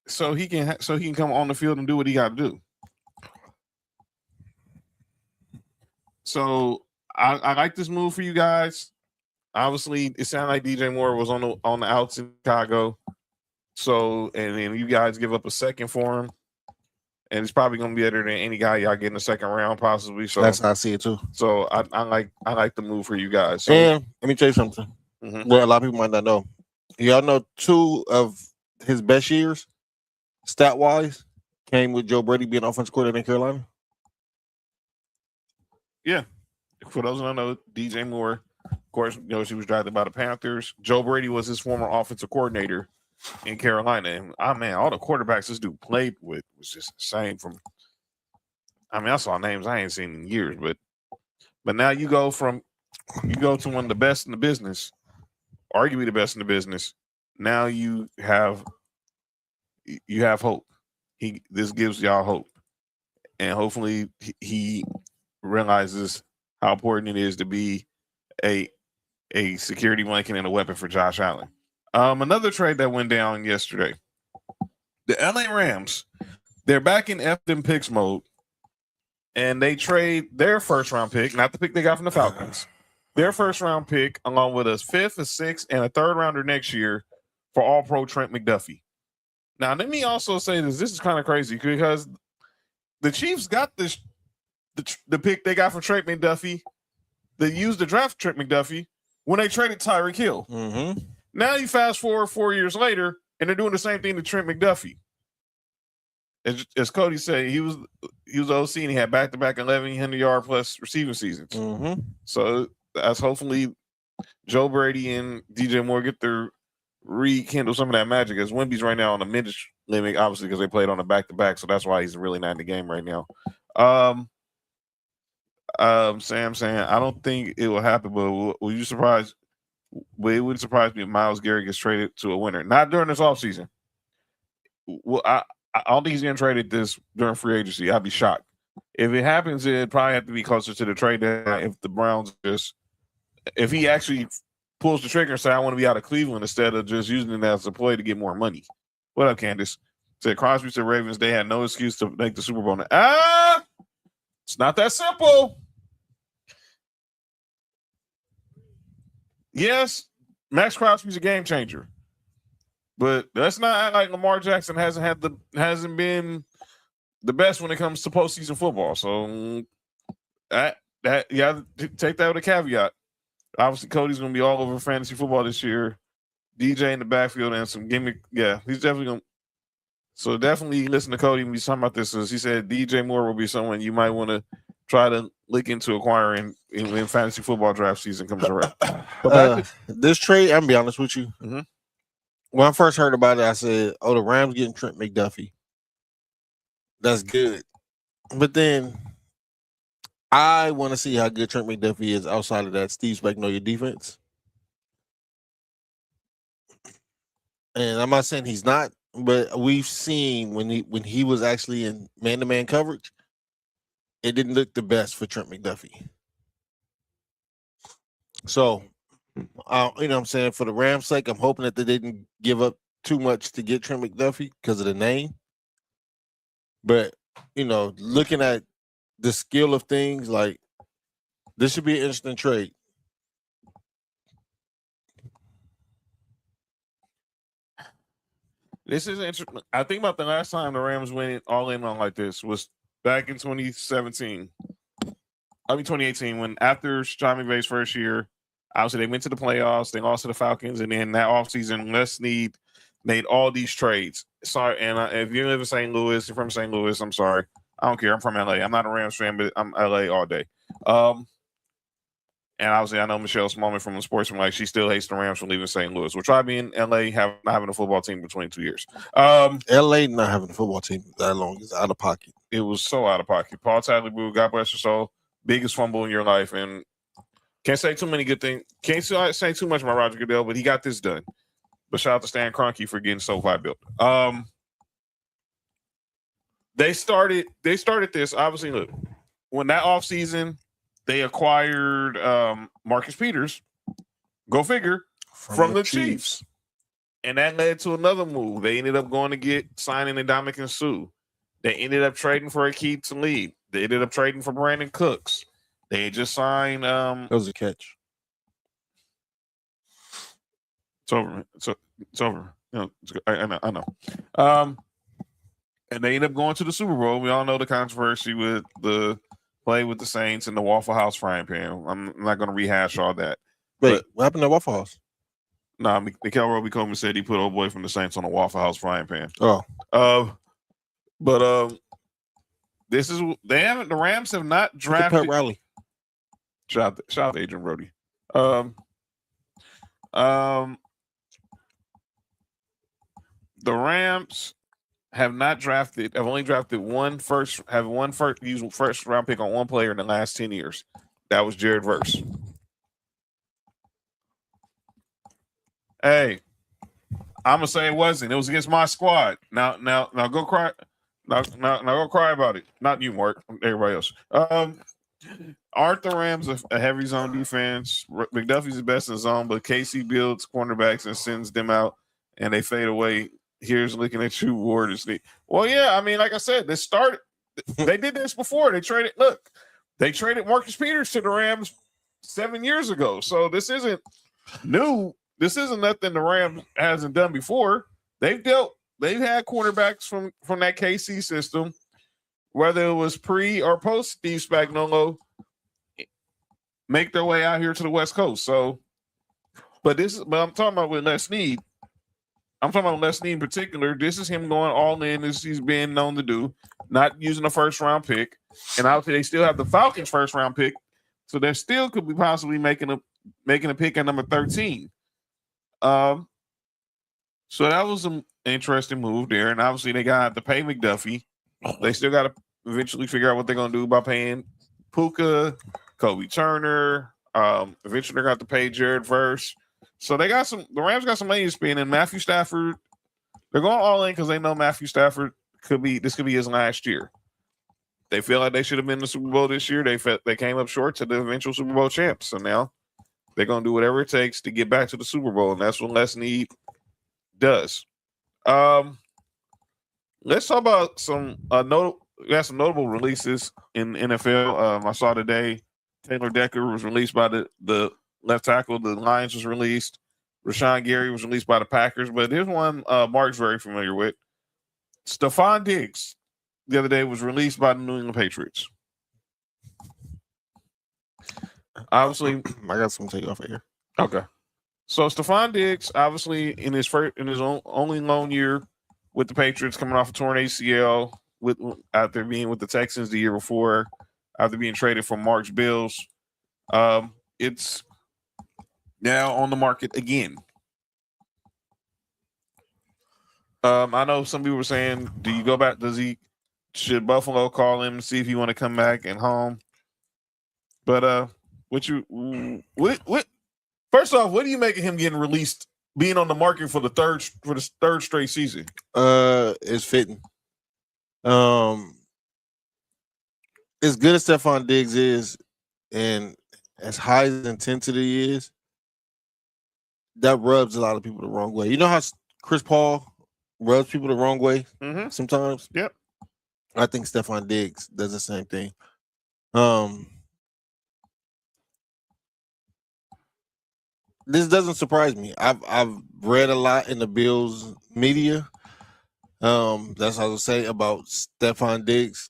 so he can come on the field and do what he got to do. So I like this move for you guys. Obviously, it sounded like DJ Moore was on the outs in Chicago. So, and then you guys give up a second for him, and it's probably going to be better than any guy y'all get in the second round, possibly. So that's how I see it too. So I like the move for you guys. So, and let me tell you something. Well, a lot of people might not know. Y'all know 2 of his best years, stat wise, came with Joe Brady being offensive coordinator in Carolina. Yeah, for those who don't know, DJ Moore, of course, knows he was drafted by the Panthers. Joe Brady was his former offensive coordinator in Carolina, and all the quarterbacks this dude played with was just insane. I saw names I ain't seen in years, but now you go to one of the best in the business, arguably the best in the business. Now you have hope. This gives y'all hope, and hopefully he realizes how important it is to be a security blanket and a weapon for Josh Allen. Another trade that went down yesterday. The LA Rams, they're back in F them picks mode, and they trade their first round pick, not the pick they got from the Falcons, their first round pick, along with a 5th, a 6th, and a 3rd rounder next year for All-Pro Trent McDuffie. Now, let me also say this is kind of crazy because the Chiefs got the pick they got from Trent McDuffie. They used the draft Trent McDuffie when they traded Tyreek Hill. Mm-hmm. Now you fast forward 4 years later, and they're doing the same thing to Trent McDuffie. As Cody said, he was OC and he had back-to-back 1,100-yard plus receiving seasons. Mm-hmm. So that's hopefully Joe Brady and DJ Moore get their rekindle some of that magic. As Wemby's right now on the minute limit, obviously because they played on a back-to-back, so that's why he's really not in the game right now. Sam saying, I don't think it will happen, but were you surprised? But it wouldn't surprise me if Myles Garrett gets traded to a winner. Not during this offseason. Well, I don't think he's getting traded this during free agency. I'd be shocked. If it happens, it'd probably have to be closer to the trade deadline if the Browns if he actually pulls the trigger and say, I want to be out of Cleveland instead of just using it as a play to get more money. What up, Candace? Said Crosby said Ravens, they had no excuse to make the Super Bowl. It's not that simple. Yes, Max Crosby's a game changer, but let's not act like Lamar Jackson hasn't been the best when it comes to postseason football. So take that with a caveat. Obviously, Cody's going to be all over fantasy football this year. DJ in the backfield and some gimmick. Yeah, he's definitely going to. So definitely listen to Cody when he's talking about this. As he said, DJ Moore will be someone you might want to try to look into acquiring when fantasy football draft season comes around. This trade, I'm going to be honest with you. Mm-hmm. When I first heard about it, I said, the Rams getting Trent McDuffie. That's good. But then I want to see how good Trent McDuffie is outside of that Steve Spagnuolo defense. And I'm not saying he's not, but we've seen when he was actually in man-to-man coverage, it didn't look the best for Trent McDuffie. So, you know what I'm saying, for the Rams' sake, I'm hoping that they didn't give up too much to get Trent McDuffie because of the name. But, looking at the skill of things, like, this should be an interesting trade. This is interesting. I think about the last time the Rams went all in on like this was back in 2017. 2018, when after Sean McVay's first year, obviously they went to the playoffs, they lost to the Falcons, and then that offseason, Les Snead made all these trades. Sorry, and if you live in St. Louis, you're from St. Louis, I'm sorry. I don't care. I'm from LA. I'm not a Rams fan, but I'm LA all day. And obviously, I know Michelle Smallman from the Sports from she still hates the Rams for leaving St. Louis, which I be in LA not having a football team for 22 years. LA not having a football team that long is out of pocket. It was so out of pocket. Paul Tagliabue, God bless your soul, biggest fumble in your life, and can't say too many good things. Can't say too much about Roger Goodell, but he got this done. But shout out to Stan Kroenke for getting SoFi built. They started this. Obviously, look, when that offseason, they acquired Marcus Peters. Go figure, from the Chiefs. And that led to another move. They ended up going to get signing Ndamukong Suh. They ended up trading for Aqib Talib. They ended up trading for Brandon Cooks. They just signed. That was a catch. It's over. It's over. You know, I know. And they ended up going to the Super Bowl. We all know the controversy with the play with the Saints and the Waffle House frying pan. I'm not going to rehash all that. Wait, what happened to Waffle House? Nah, Mikael Roby Coleman said he put old boy from the Saints on a Waffle House frying pan. Oh. But the Rams have not drafted. Pat Riley. Shout out to Agent Brody. The Rams have not drafted. Have only drafted one first round pick on one player in the last 10 years. That was Jared Verse. Hey, I'm gonna say it wasn't. It was against my squad. Now go cry. Now go cry about it. Not you, Mark. Everybody else. Aren't the Rams a heavy zone defense? McDuffie's the best in the zone, but KC builds cornerbacks and sends them out, and they fade away. Here's looking at you, Ward. Well, yeah. I mean, like I said, they did this before. They traded Marcus Peters to the Rams 7 years ago. So this isn't new. This isn't nothing the Rams hasn't done before. They've had cornerbacks from that KC system, whether it was pre or post Steve Spagnuolo, make their way out here to the West Coast. So, but I'm talking about with Les Snead. I'm talking about Les Snead in particular. This is him going all in as he's been known to do, not using a first round pick. And obviously they still have the Falcons first round pick. So they still could be possibly making a pick at number 13. So that was an interesting move there. And obviously they got to pay McDuffie. They still got to eventually figure out what they're going to do by paying Puka, Kobe Turner. Eventually they're going to pay Jared Verse. So the Rams got some money to spend, and Matthew Stafford, they're going all in because they know Matthew Stafford could be his last year. They feel like they should have been in the Super Bowl this year. They came up short to the eventual Super Bowl champs. So now they're going to do whatever it takes to get back to the Super Bowl, and that's what Les Snead does. Let's talk about some notable releases in NFL. I saw today Taylor Decker was released by the left tackle. The Lions was released. Rashawn Gary was released by the Packers. But here's one Mark's very familiar with. Stephon Diggs the other day was released by the New England Patriots. Obviously, I got some take off here. Okay. So Stephon Diggs, obviously in his only lone year with the Patriots, coming off a torn ACL, after being with the Texans the year before, after being traded from Mark's Bills, it's now on the market again. I know some people were saying, do you go back? Should Buffalo call him and see if he want to come back and home? But first off, what do you make of him getting released, being on the market for the third straight season? It's fitting. As good as Stephon Diggs is, and as high as intensity is, that rubs a lot of people the wrong way. You know how Chris Paul rubs people the wrong way sometimes? Yep. I think Stephon Diggs does the same thing. This doesn't surprise me. I've read a lot in the Bills media. That's how I would say about Stephon Diggs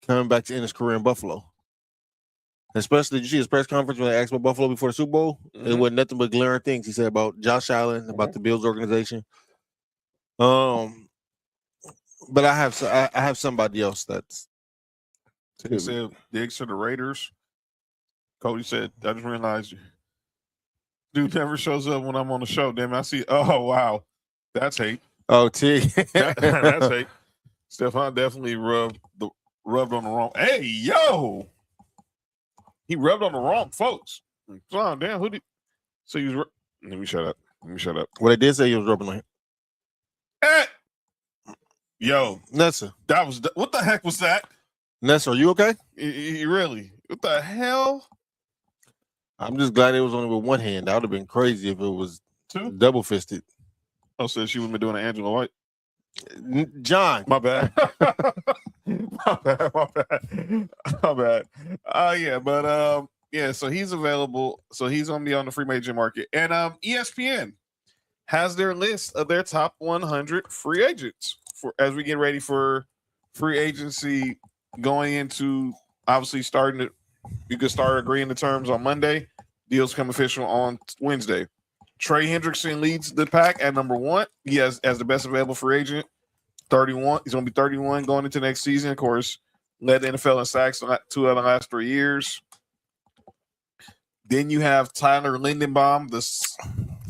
coming back to end his career in Buffalo. Especially, did you see his press conference when they asked about Buffalo before the Super Bowl? Mm-hmm. It wasn't nothing but glaring things he said about Josh Allen, about the Bills organization. But I have somebody else that's. He said Diggs to the Raiders. Cody said, I just realized dude never shows up when I'm on the show. Damn, I see. Oh, wow. That's hate. Oh, T. That's hate. Stephon definitely rubbed on the wrong. Hey, yo. He rubbed on the wrong folks. Oh, damn. Who did? So he was. Let me shut up. Well, they did say he was rubbing on him. Yo, Nessa. What the heck was that? Nessa, are you okay? Really? What the hell? I'm just glad it was only with one hand. That would have been crazy if it was Two? double fisted. Oh, so she would have been doing an Angela White. John. My bad. My bad. Yeah, but yeah, so he's available. So he's gonna be on the free agent market. And ESPN has their list of their top 100 free agents for as we get ready for free agency going into obviously starting to you can start agreeing the terms on Monday. Deals come official on Wednesday. Trey Hendrickson leads the pack at number 1. He has as the best available free agent. 31. He's going to be 31 going into next season. Of course, led the NFL in sacks 2 out of the last 3 years. Then you have Tyler Lindenbaum,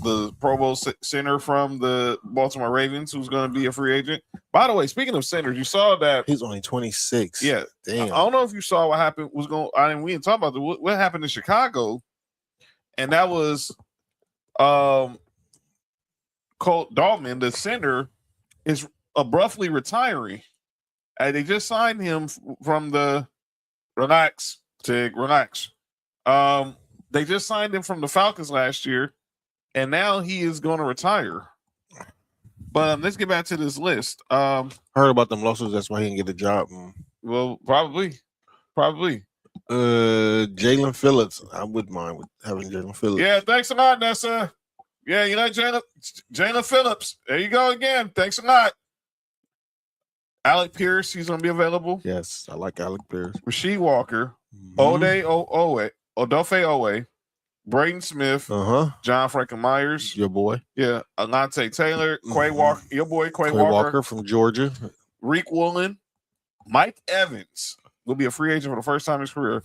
the Pro Bowl center from the Baltimore Ravens, who's going to be a free agent. By the way, speaking of centers, you saw that he's only 26. Yeah, damn. I don't know if you saw what happened. We didn't talk about what happened in Chicago, and that was Colt Daltman, the center, is abruptly retiring. And they just signed him from the relax. They just signed him from the Falcons last year, and now he is going to retire. But let's get back to this list. Heard about them lawsuits. That's why he didn't get a job. Well, probably. Jalen Phillips. I wouldn't mind with having Jalen Phillips. Yeah, thanks a lot, Nessa. Yeah, you like Jalen Phillips. There you go again. Thanks a lot. Alec Pierce, he's going to be available. Yes, I like Alec Pierce. Rasheed Walker, Odafe Owe, Braden Smith, John Franklin Myers, your boy. Yeah, Alante Taylor, Quay Walker, your boy Quay Walker from Georgia, Reek Woolen, Mike Evans will be a free agent for the first time in his career.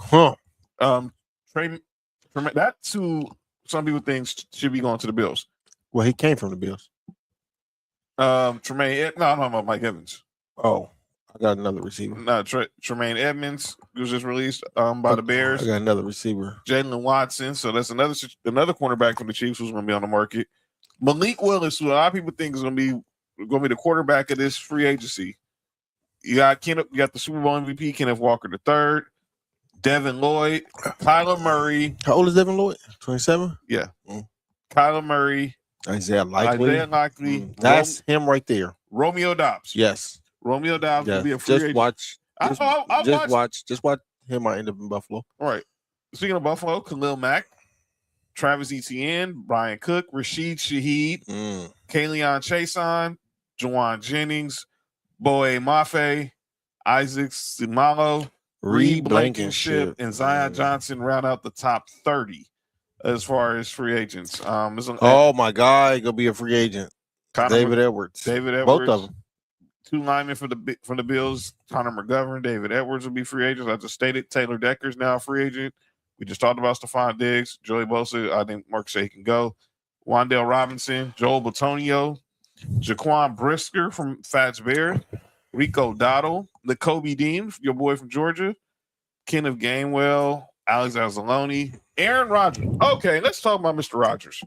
That's who some people think should be going to the Bills. Well, he came from the Bills. No, Mike Evans. Oh, I got another receiver. No, Tremaine Edmonds was just released by the Bears. I got another receiver. Jalen Watson. So that's another cornerback from the Chiefs who's going to be on the market. Malik Willis, who a lot of people think is going to be the quarterback of this free agency. You got the Super Bowl MVP Kenneth Walker III, Devin Lloyd, Kyler Murray. How old is Devin Lloyd? 27. Yeah. Kyler Murray, Isaiah Likely. That's him right there. Romeo Doubs. Yes. Romeo Doubs will be a free agent. Watch him might end up in Buffalo. All right. Speaking of Buffalo, Khalil Mack, Travis Etienne, Brian Cook, Rashid Shaheed, Kalion Chason, Juwan Jennings, Boye Mafe, Isaac Simalo, Reed Blankenship, and Zion Johnson round out the top 30 as far as free agents. My God, gonna be a free agent. David Edwards. Both of them. 2 linemen from the Bills, Connor McGovern, David Edwards will be free agents. I just stated Taylor Decker's now a free agent. We just talked about Stephon Diggs, Joey Bosa. I think Mark said he can go. Wan'Dale Robinson, Joel Bitonio, Jaquan Brisker from Fats Bear, Rico Dottle, Kobe Dean, your boy from Georgia, Kenneth Gainwell, Alex Anzalone, Aaron Rodgers. Okay, let's talk about Mr. Rodgers.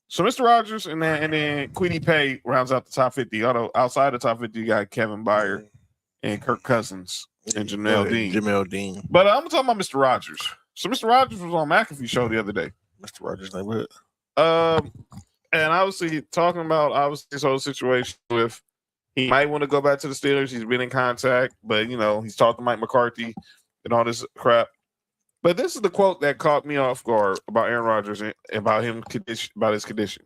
So Mr. Rodgers and then Queenie Pay rounds out the top 50. Although outside the top 50, you got Kevin Byard and Kirk Cousins and Jamel Dean. But I'm talking about Mr. Rodgers. So Mr. Rodgers was on McAfee show the other day. Mr. Rodgers neighborhood. And obviously talking about his whole situation with he might want to go back to the Steelers. He's been in contact, but he's talked to Mike McCarthy and all this crap. But this is the quote that caught me off guard about Aaron Rodgers and about his condition.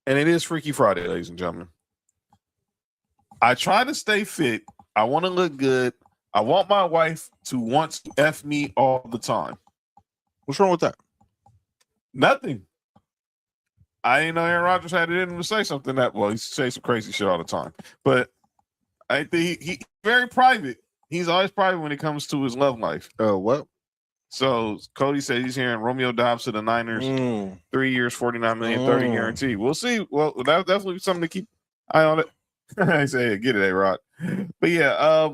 And it is Freaky Friday, ladies and gentlemen. I try to stay fit. I want to look good. I want my wife to want to F me all the time. What's wrong with that? Nothing. I didn't know Aaron Rodgers had it in him to say something he says some crazy shit all the time. But I think he's very private. He's always private when it comes to his love life. What? So Cody said he's hearing Romeo Doubs to the Niners, 3 years, $49 million, 30 guarantee. We'll see. Well, that's definitely something to keep eye on it. I say, get it, A-Rod. But yeah,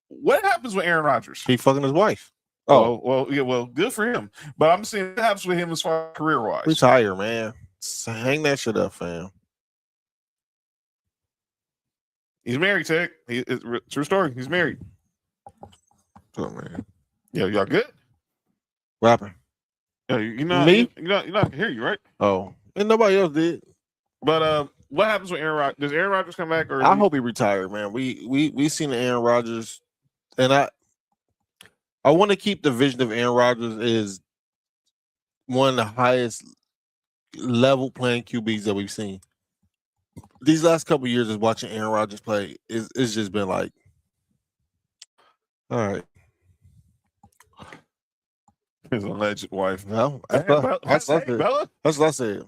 what happens with Aaron Rodgers? He fucking his wife. Well, good for him. But I'm saying what happens with him as far as career-wise. Retire, man. Hang that shit up, fam. He's married, Tech. True story. He's married. Oh man. Yeah, y'all good? What happened? Yeah, Me? You're not gonna hear you, right? Oh, and nobody else did. But what happens with Aaron Rodgers? Does Aaron Rodgers come back, or I hope he retired, man. We seen Aaron Rodgers, and I want to keep the vision of Aaron Rodgers is one of the highest level playing QBs that we've seen. These last couple of years of watching Aaron Rodgers play, it's just been like, all right. his alleged wife? No, Hey, that's what I Bella. That's what I said. It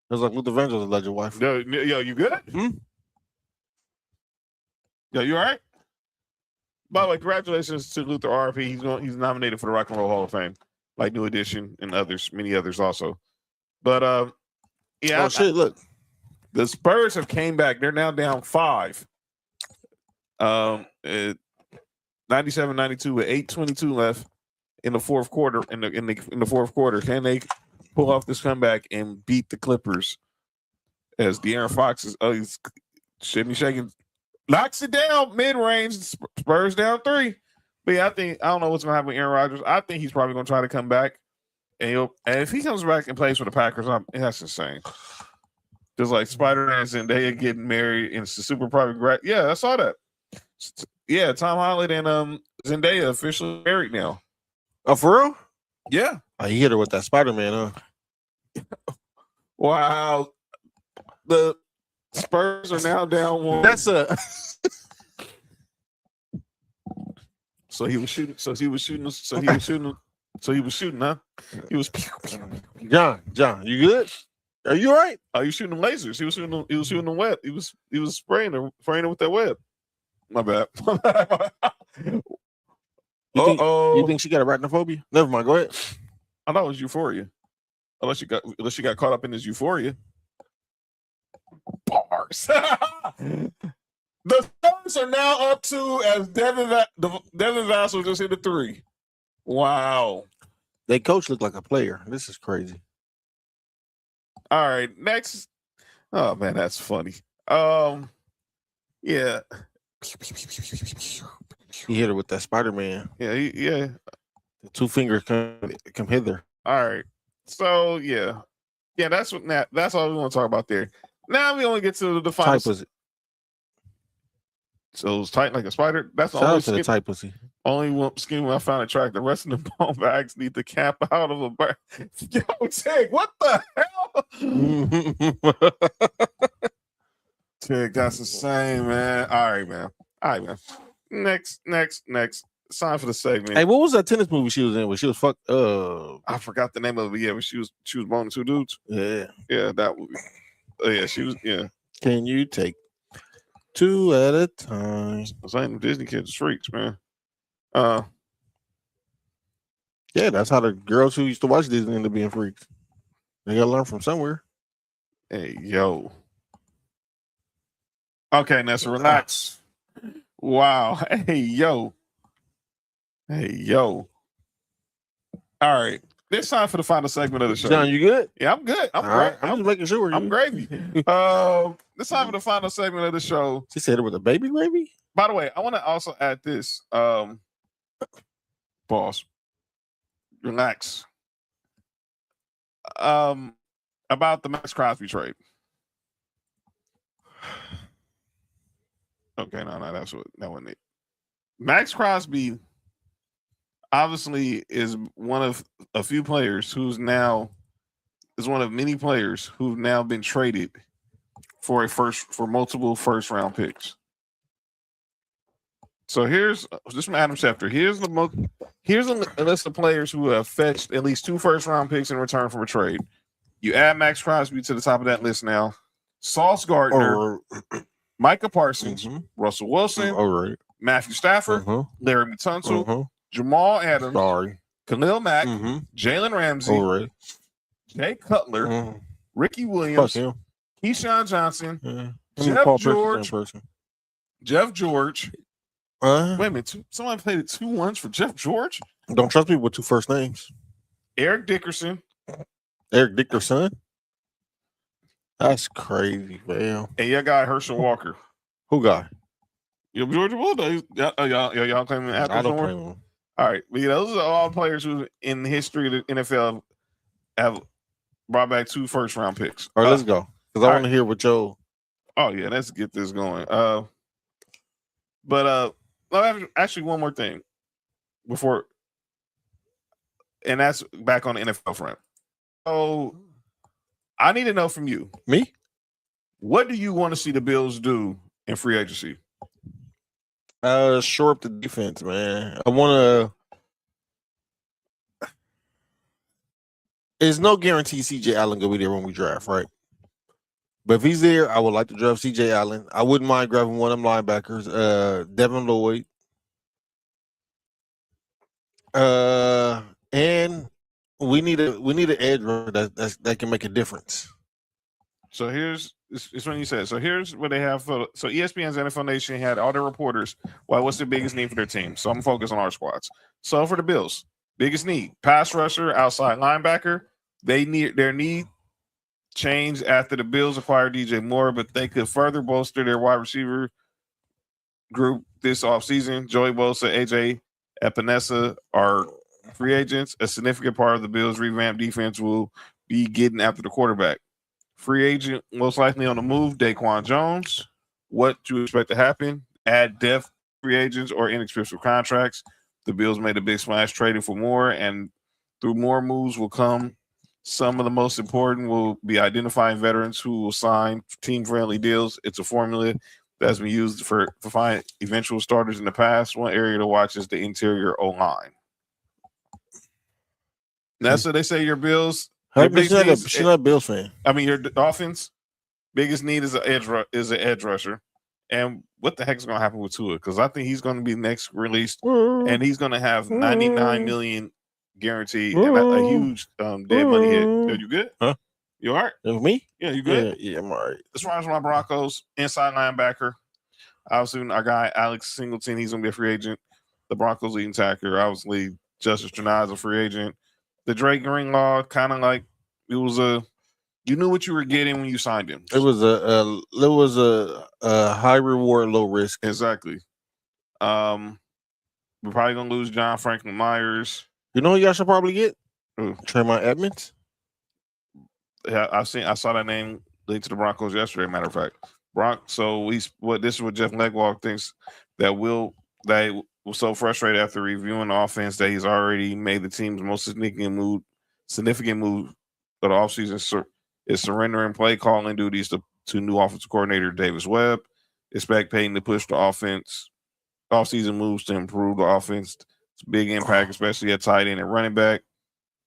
was like Luther Vandross's alleged wife. Yo, you good? Yo, you all right? By the way, congratulations to Luther RP. He's nominated for the Rock and Roll Hall of Fame, like New Edition and many others also. But yeah. Oh shit! Look, the Spurs have came back. They're now down 5. 97-92 with 8:22 left in the fourth quarter. In the fourth quarter, can they pull off this comeback and beat the Clippers? As De'Aaron Fox he's shaking, knocks it down mid range. Spurs down 3. But yeah, I don't know what's gonna happen with Aaron Rodgers. I think he's probably gonna try to come back, and if he comes back and plays for the Packers, that's insane. Just like Spider-Man and Zendaya getting married in super private. Yeah, I saw that. Yeah, Tom Holland and Zendaya officially married now. oh for real? Yeah. Oh, he hit her with that Spider-Man, huh? Wow. The Spurs are now down 1. That's a. So he was shooting, huh? He was John, you good? Are you all right? Oh, you shooting them lasers. He was shooting them web. He was spraying them with that web. My bad. You think she got arachnophobia? Never mind. Go ahead. I thought it was euphoria. Unless she got caught up in this euphoria. Bars. The Spurs are now up 2 as Devin Vassell just hit a 3. Wow. They coach looked like a player. This is crazy. All right, next. Oh man, that's funny. Yeah. He hit her with that Spider-Man. Yeah, The 2 fingers come hither. All right. So yeah, that's all we want to talk about there. Now we only get to the final. Type was it? So it was tight like a spider. That's the Shout only out to the tight pussy. Only one scheme I found attractive. The rest of the ball bags need to cap out of a bag. Yo, Tig, what the hell? Tig, that's insane, man. All right, man. Next. It's time for the segment. Hey, what was that tennis movie she was in? Where she was fucked? I forgot the name of it. Yeah, but she was boning 2 dudes. Yeah, that movie. Yeah, she was. Yeah. Can you take 2 at a time? Same Disney kids freaks, man. Yeah, that's how the girls who used to watch Disney end up being freaks. They gotta learn from somewhere. Hey, yo. Okay, Nessa, relax. Wow. Hey, yo. All right. It's time for the final segment of the show. John, you good? Yeah, I'm good. I'm All great. right. I'm just making sure. I'm gravy. It's time for the final segment of the show. She said it was a baby gravy? By the way, I want to also add this. Boss. Relax. About the Max Crosby trade. Okay, no, that wasn't it. Max Crosby obviously is one of a few players is one of many players who've now been traded for multiple first round picks. So here's just from Adam Schefter. Here's a list of players who have fetched at least 2 first round picks in return for a trade. You add Max Crosby to the top of that list now. Sauce Gardner, Micah Parsons, Russell Wilson, Matthew Stafford, Larry Tunsil, Jamal Adams, Khalil Mack, Jalen Ramsey, Jay Cutler, Ricky Williams, Keyshawn Johnson, Jeff George. Wait a minute. Somebody played 2 1s for Jeff George? Don't trust people with 2 first names. Eric Dickerson. Eric Dickerson? That's crazy, man. And your guy, Herschel Walker. Who got? Your Georgia Bulldogs. Y'all claiming after I don't somewhere? claim him. All right. But those are all players who in the history of the NFL have brought back 2 first-round picks. All right, let's go. Because I want to hear what Joe. Oh, yeah. Let's get this going. Actually, one more thing before, and that's back on the NFL front. So I need to know from you. Me? What do you want to see the Bills do in free agency? Shore up the defense, man. I want to. There's no guarantee CJ Allen gonna be there when we draft, right? But if he's there, I would like to draft CJ Allen. I wouldn't mind grabbing one of them linebackers, Devin Lloyd. And we need an edge rusher that can make a difference. So it's when you said. So here's what they have. So ESPN's NFL Nation had all their reporters. Well, what's the biggest need for their team? So I'm focused on our squads. So for the Bills, biggest need: pass rusher, outside linebacker. Their need changed after the Bills acquired DJ Moore, but they could further bolster their wide receiver group this offseason. Joey Bosa, AJ Epinesa are free agents. A significant part of the Bills' revamped defense will be getting after the quarterback. Free agent, most likely on the move, Daquan Jones. What do you expect to happen? Add depth, free agents, or inexpensive contracts. The Bills made a big splash trading for more, and through more moves will come. Some of the most important will be identifying veterans who will sign team-friendly deals. It's a formula that's been used for finding eventual starters in the past. One area to watch is the interior O-line. That's what they say your Bills. She's not a Bills fan. I mean, your offense biggest need is an edge rusher. And what the heck is going to happen with Tua? Because I think he's going to be next released, and he's going to have $99 million guaranteed and a huge dead money hit. Yo, you good? Huh? You all right? With me? Yeah, you good? Yeah, I'm all right. As far as my Broncos, inside linebacker, obviously our guy Alex Singleton, he's going to be a free agent. The Broncos leading tackler, obviously Justice Trinidad is a free agent. The Drake Greenlaw, kind of like it was you knew what you were getting when you signed him. It was a high reward, low risk. Exactly. We're probably gonna lose John Franklin Myers. You know who y'all should probably get? Who? Tremont Edmonds. Yeah, I saw that name linked to the Broncos yesterday. Matter of fact, So this is what Jeff Legwalk thinks that was so frustrated after reviewing the offense that he's already made the team's most significant move of the offseason is surrendering play calling duties to new offensive coordinator Davis Webb. Expect Payton to push the offseason moves to improve the offense. It's a big impact, especially at tight end and running back.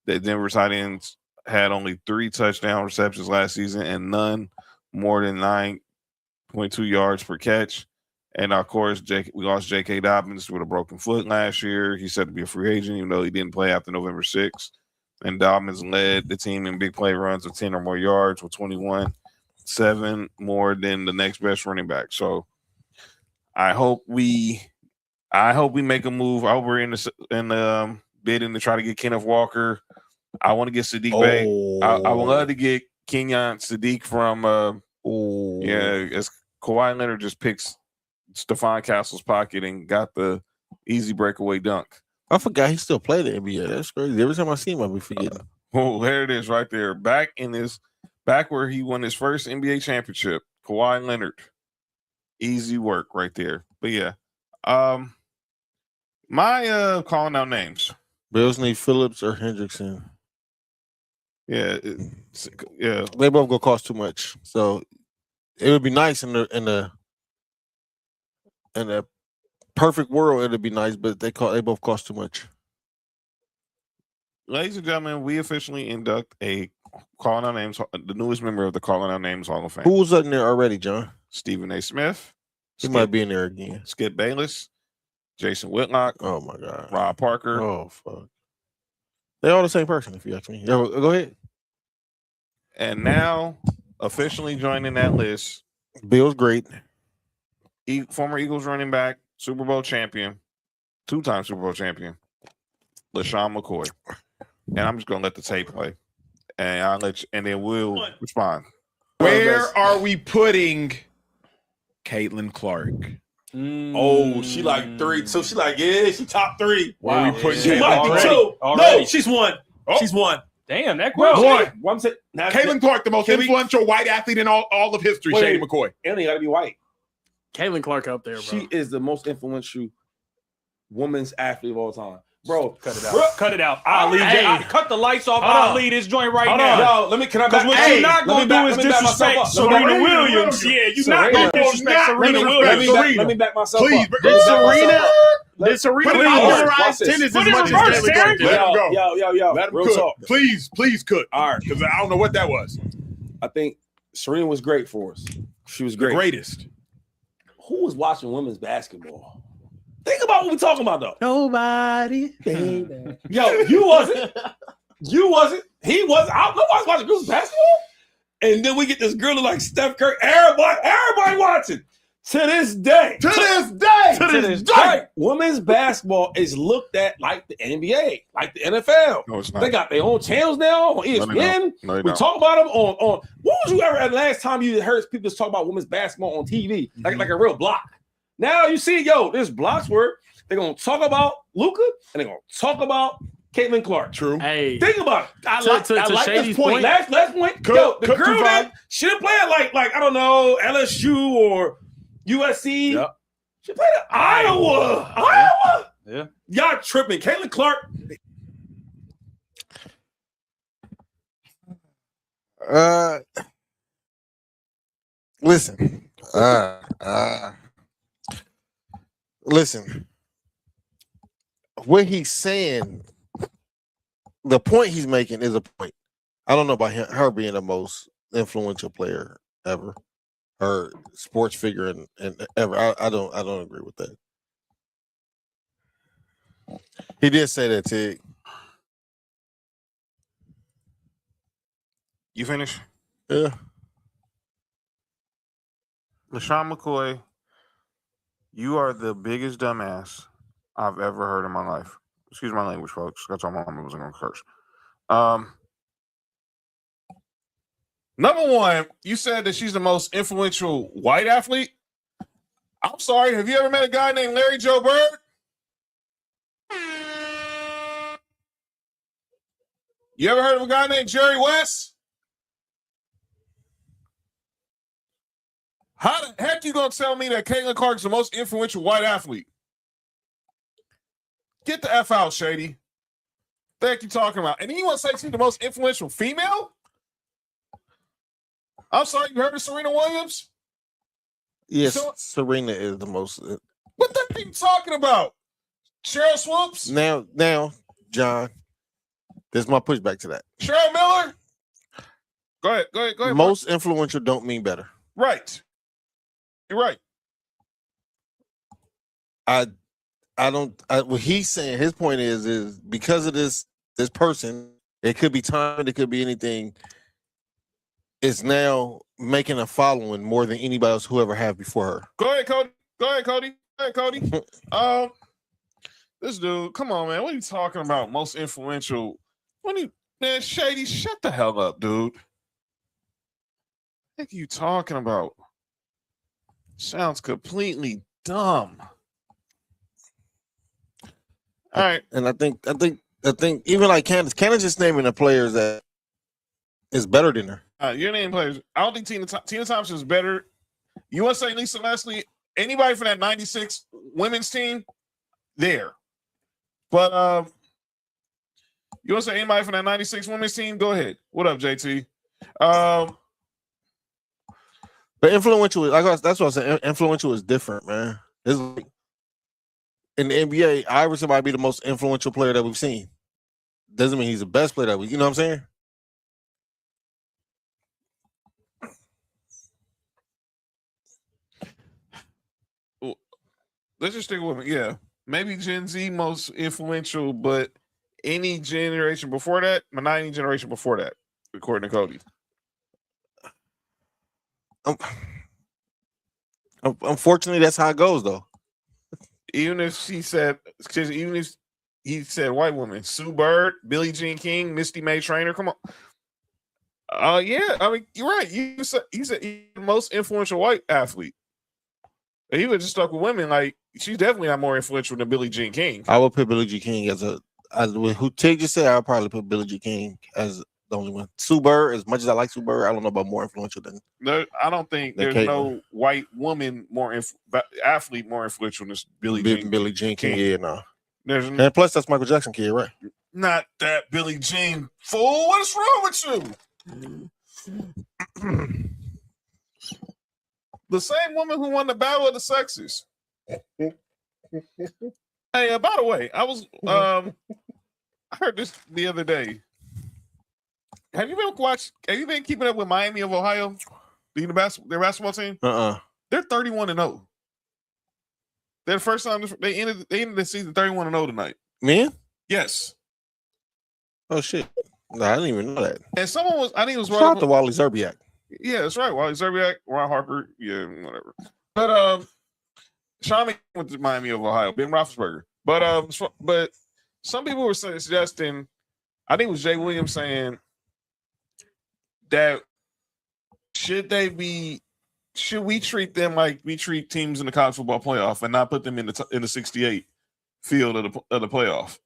The Denver tight ends had only 3 touchdown receptions last season and none more than 9.2 yards per catch. And of course, we lost J.K. Dobbins with a broken foot last year. He's set to be a free agent, even though he didn't play after November 6th. And Dobbins led the team in big play runs of 10 or more yards with 21, 7 more than the next best running back. So I hope we make a move. I hope we're in the bidding to try to get Kenneth Walker. I want to get Sadiq Bey. I would love to get Kenyon Sadiq from as Kawhi Leonard just picks Stephon Castle's pocket and got the easy breakaway dunk. I forgot he still played the NBA. That's crazy. Every time I see him, I be forgetting. There it is right there. Back where he won his first NBA championship, Kawhi Leonard. Easy work right there. But yeah. My calling out names. Bills need Phillips or Hendrickson. Yeah. Yeah. They both gonna cost too much. So it would be nice in the perfect world, it'd be nice, but they both cost too much. Ladies and gentlemen, we officially induct a calling out names, the newest member of the Calling Out Names Hall of Fame. Who's in there already, John? Stephen A. Smith. He might be in there again. Skip Bayless. Jason Whitlock. Oh my God. Rob Parker. Oh fuck. They're all the same person, if you ask me. Go ahead. And now, officially joining that list, Bill's great. Former Eagles running back, Super Bowl champion, 2-time Super Bowl champion, LaShawn McCoy. And I'm just gonna let the tape play, and then we'll respond. Where are we putting Caitlin Clark. Oh, she like 3. So she like, she top 3. Wow. Where we put She might be 2. No, she's 1. Oh. She's 1. Damn, that Bro, question. one. Caitlin Clark, the most influential white athlete in all of history. Shady McCoy. It ain't got to be white. Caitlin Clark up there, bro. She is the most influential women's athlete of all time. Bro, cut it out. Cut it out. I'll leave it. Cut the lights off. I'll leave this joint right now. Yo, let me. Can I? Because what you're not gonna do is disrespect Serena Williams. Yeah, you're not gonna disrespect Serena Williams. Let me back myself Please, up. Did Serena Please. polarize tennis as much as Caitlin Clark? Let him go. Yo. Let him Real cook. talk. Please cook. All right, because I don't know what that was. I think Serena was great for us. She was great. The greatest. Who was watching women's basketball? Think about what we're talking about, though. Nobody, baby. Yo, you wasn't. You wasn't. He wasn't. Nobody's watching girls basketball. And then we get this girl like Steph Curry. Everybody watching. To this day. To this day. Women's basketball is looked at like the NBA, like the NFL. No, it's not. They got their own channels now on ESPN. No, we talk about them on. When was you ever at the last time you heard people just talk about women's basketball on TV? Like a real block. Now you see, there's blocks where they're gonna talk about Luka and they're gonna talk about Caitlin Clark. True. Hey, Think about it. I like Shady's this point. point. Last point. The girl that should have played like I don't know LSU or USC. Yep. She played at Iowa. Yeah. Y'all tripping. Caitlin Clark. Listen. Listen. What he's saying, the point he's making is a point. I don't know about her being the most influential player ever, or sports figure and ever. I don't agree with that. He did say that, Tig. You finish? Yeah. LaShawn McCoy, you are the biggest dumbass I've ever heard in my life. Excuse my language, folks. I told my mom I wasn't going to curse. Number one, you said that she's the most influential white athlete. I'm sorry. Have you ever met a guy named Larry Joe Bird? You ever heard of a guy named Jerry West? How the heck you gonna tell me that Caitlin Clark is the most influential white athlete? Get the F out, Shady. The heck you talking about? And then you want to say she's the most influential female? I'm sorry, you heard of Serena Williams? Yes, Serena is the most. What the heck you talking about? Cheryl Swoops? Now, John, this is my pushback to that. Cheryl Miller? Go ahead. Most influential don't mean better. Right. You're right. What he's saying, his point is because of this person, it could be time, it could be anything. It's now making a following more than anybody else who ever have before her. Go ahead, Cody. This dude, come on, man. What are you talking about? Most influential. Man, Shady, shut the hell up, dude. What are you talking about? Sounds completely dumb. All right. And I think even like Candace just naming the players that is better than her. Your name players. I don't think Tina Thompson is better. You want to say Lisa Leslie? Anybody from that 96 women's team? There. But you want to say anybody from that 96 women's team? Go ahead. What up, JT? But influential, that's what I said. Influential is different, man. It's like, in the NBA, Iverson might be the most influential player that we've seen. Doesn't mean he's the best player that we. You know what I'm saying? Well, let's just stick with it. Yeah, maybe Gen Z most influential, but any generation before that, not any generation before that, according to Cody. Unfortunately, that's how it goes, though. Even if he said white woman, Sue Bird, Billie Jean King, Misty May Trainer, come on. Yeah, I mean, you're right. He said he's the most influential white athlete. He was just stuck with women. Like, she's definitely not more influential than Billie Jean King. I would put Billie Jean King as who Tig just said. I'll probably put Billie Jean King as the only one. Sue Bird, as much as I like Sue Bird, I don't know about more influential than. No, I don't think there's Caitlyn. no white woman athlete more influential than Billie Jean King. Yeah, no. And plus, that's Michael Jackson kid, right? Not that Billie Jean fool. What's wrong with you? The same woman who won the Battle of the Sexes. Hey, by the way, I was I heard this the other day. Have you been keeping up with Miami of Ohio? Their basketball team? They're 31-0. They're the first time they ended the season 31-0 tonight. Man? Yes. Oh shit. No, I didn't even know that. And someone was, I think it was shout out to Wally Zerbiak. Yeah, that's right. Wally Zerbiak, Ron Harper, yeah, whatever. But Sean went to Miami of Ohio, Ben Roethlisberger. But some people were suggesting, I think it was Jay Williams saying that should we treat them like we treat teams in the college football playoff and not put them in the 68 field of the playoff,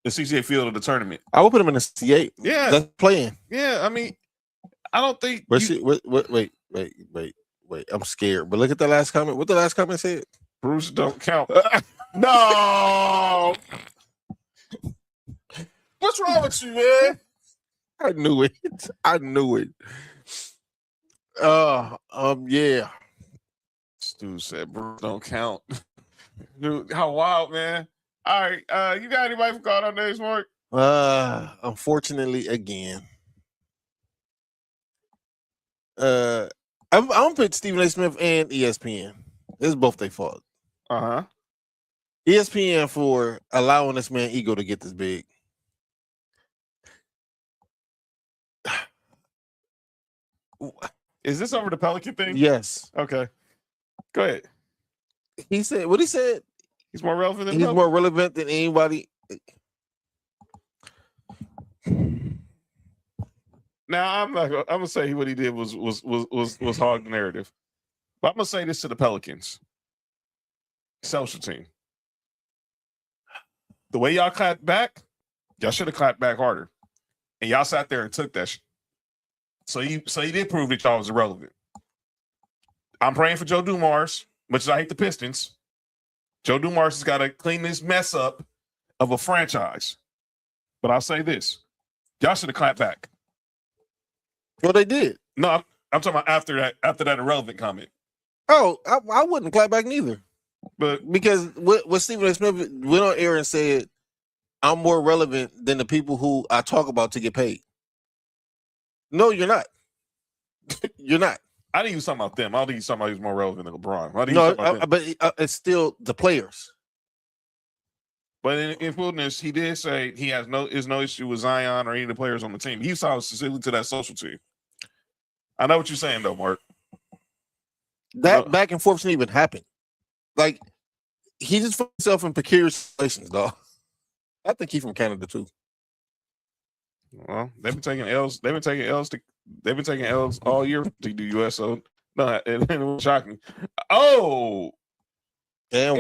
the 68 field of the tournament? I would put them in the 68. Yeah, that's playing. Yeah, I mean, I don't think. Wait. I'm scared. But look at the last comment. What the last comment said? Bruce don't count. No. What's wrong with you, man? I knew it. Yeah. Stu said Bruce don't count. Dude, how wild, man. All right. You got anybody for call on days, Mark? Unfortunately, again. I'm gonna put Stephen A. Smith and ESPN. This is both their fault. ESPN for allowing this man ego to get this big. Is this over the Pelican thing? Yes. Okay. Go ahead. He said what he said. He's more relevant than more relevant than anybody. Now I'm gonna say what he did was hog the narrative. But I'm gonna say this to the Pelicans. Social team. The way y'all clapped back, y'all should have clapped back harder. And y'all sat there and took that shit. So you did prove that y'all was irrelevant. I'm praying for Joe Dumars, much as I hate the Pistons. Joe Dumars has got to clean this mess up of a franchise. But I'll say this. Y'all should have clapped back. Well, they did. No, I'm talking about after that irrelevant comment. Oh, I wouldn't clap back neither. But because what Stephen A. Smith went on air and said, I'm more relevant than the people who I talk about to get paid. No, you're not. You're not. I didn't use something about them. I don't think he's somebody who's more relevant than LeBron. But it's still the players. But in fullness, he did say he has no issue with Zion or any of the players on the team. He saw specifically to that social team. I know what you're saying, though, Mark. That back and forth shouldn't even happen. Like, he just put himself in precarious situations, dog. I think he's from Canada too. Well, they've been taking L's. They've been taking L's all year to the U.S. So no, it won't shock me. Oh, and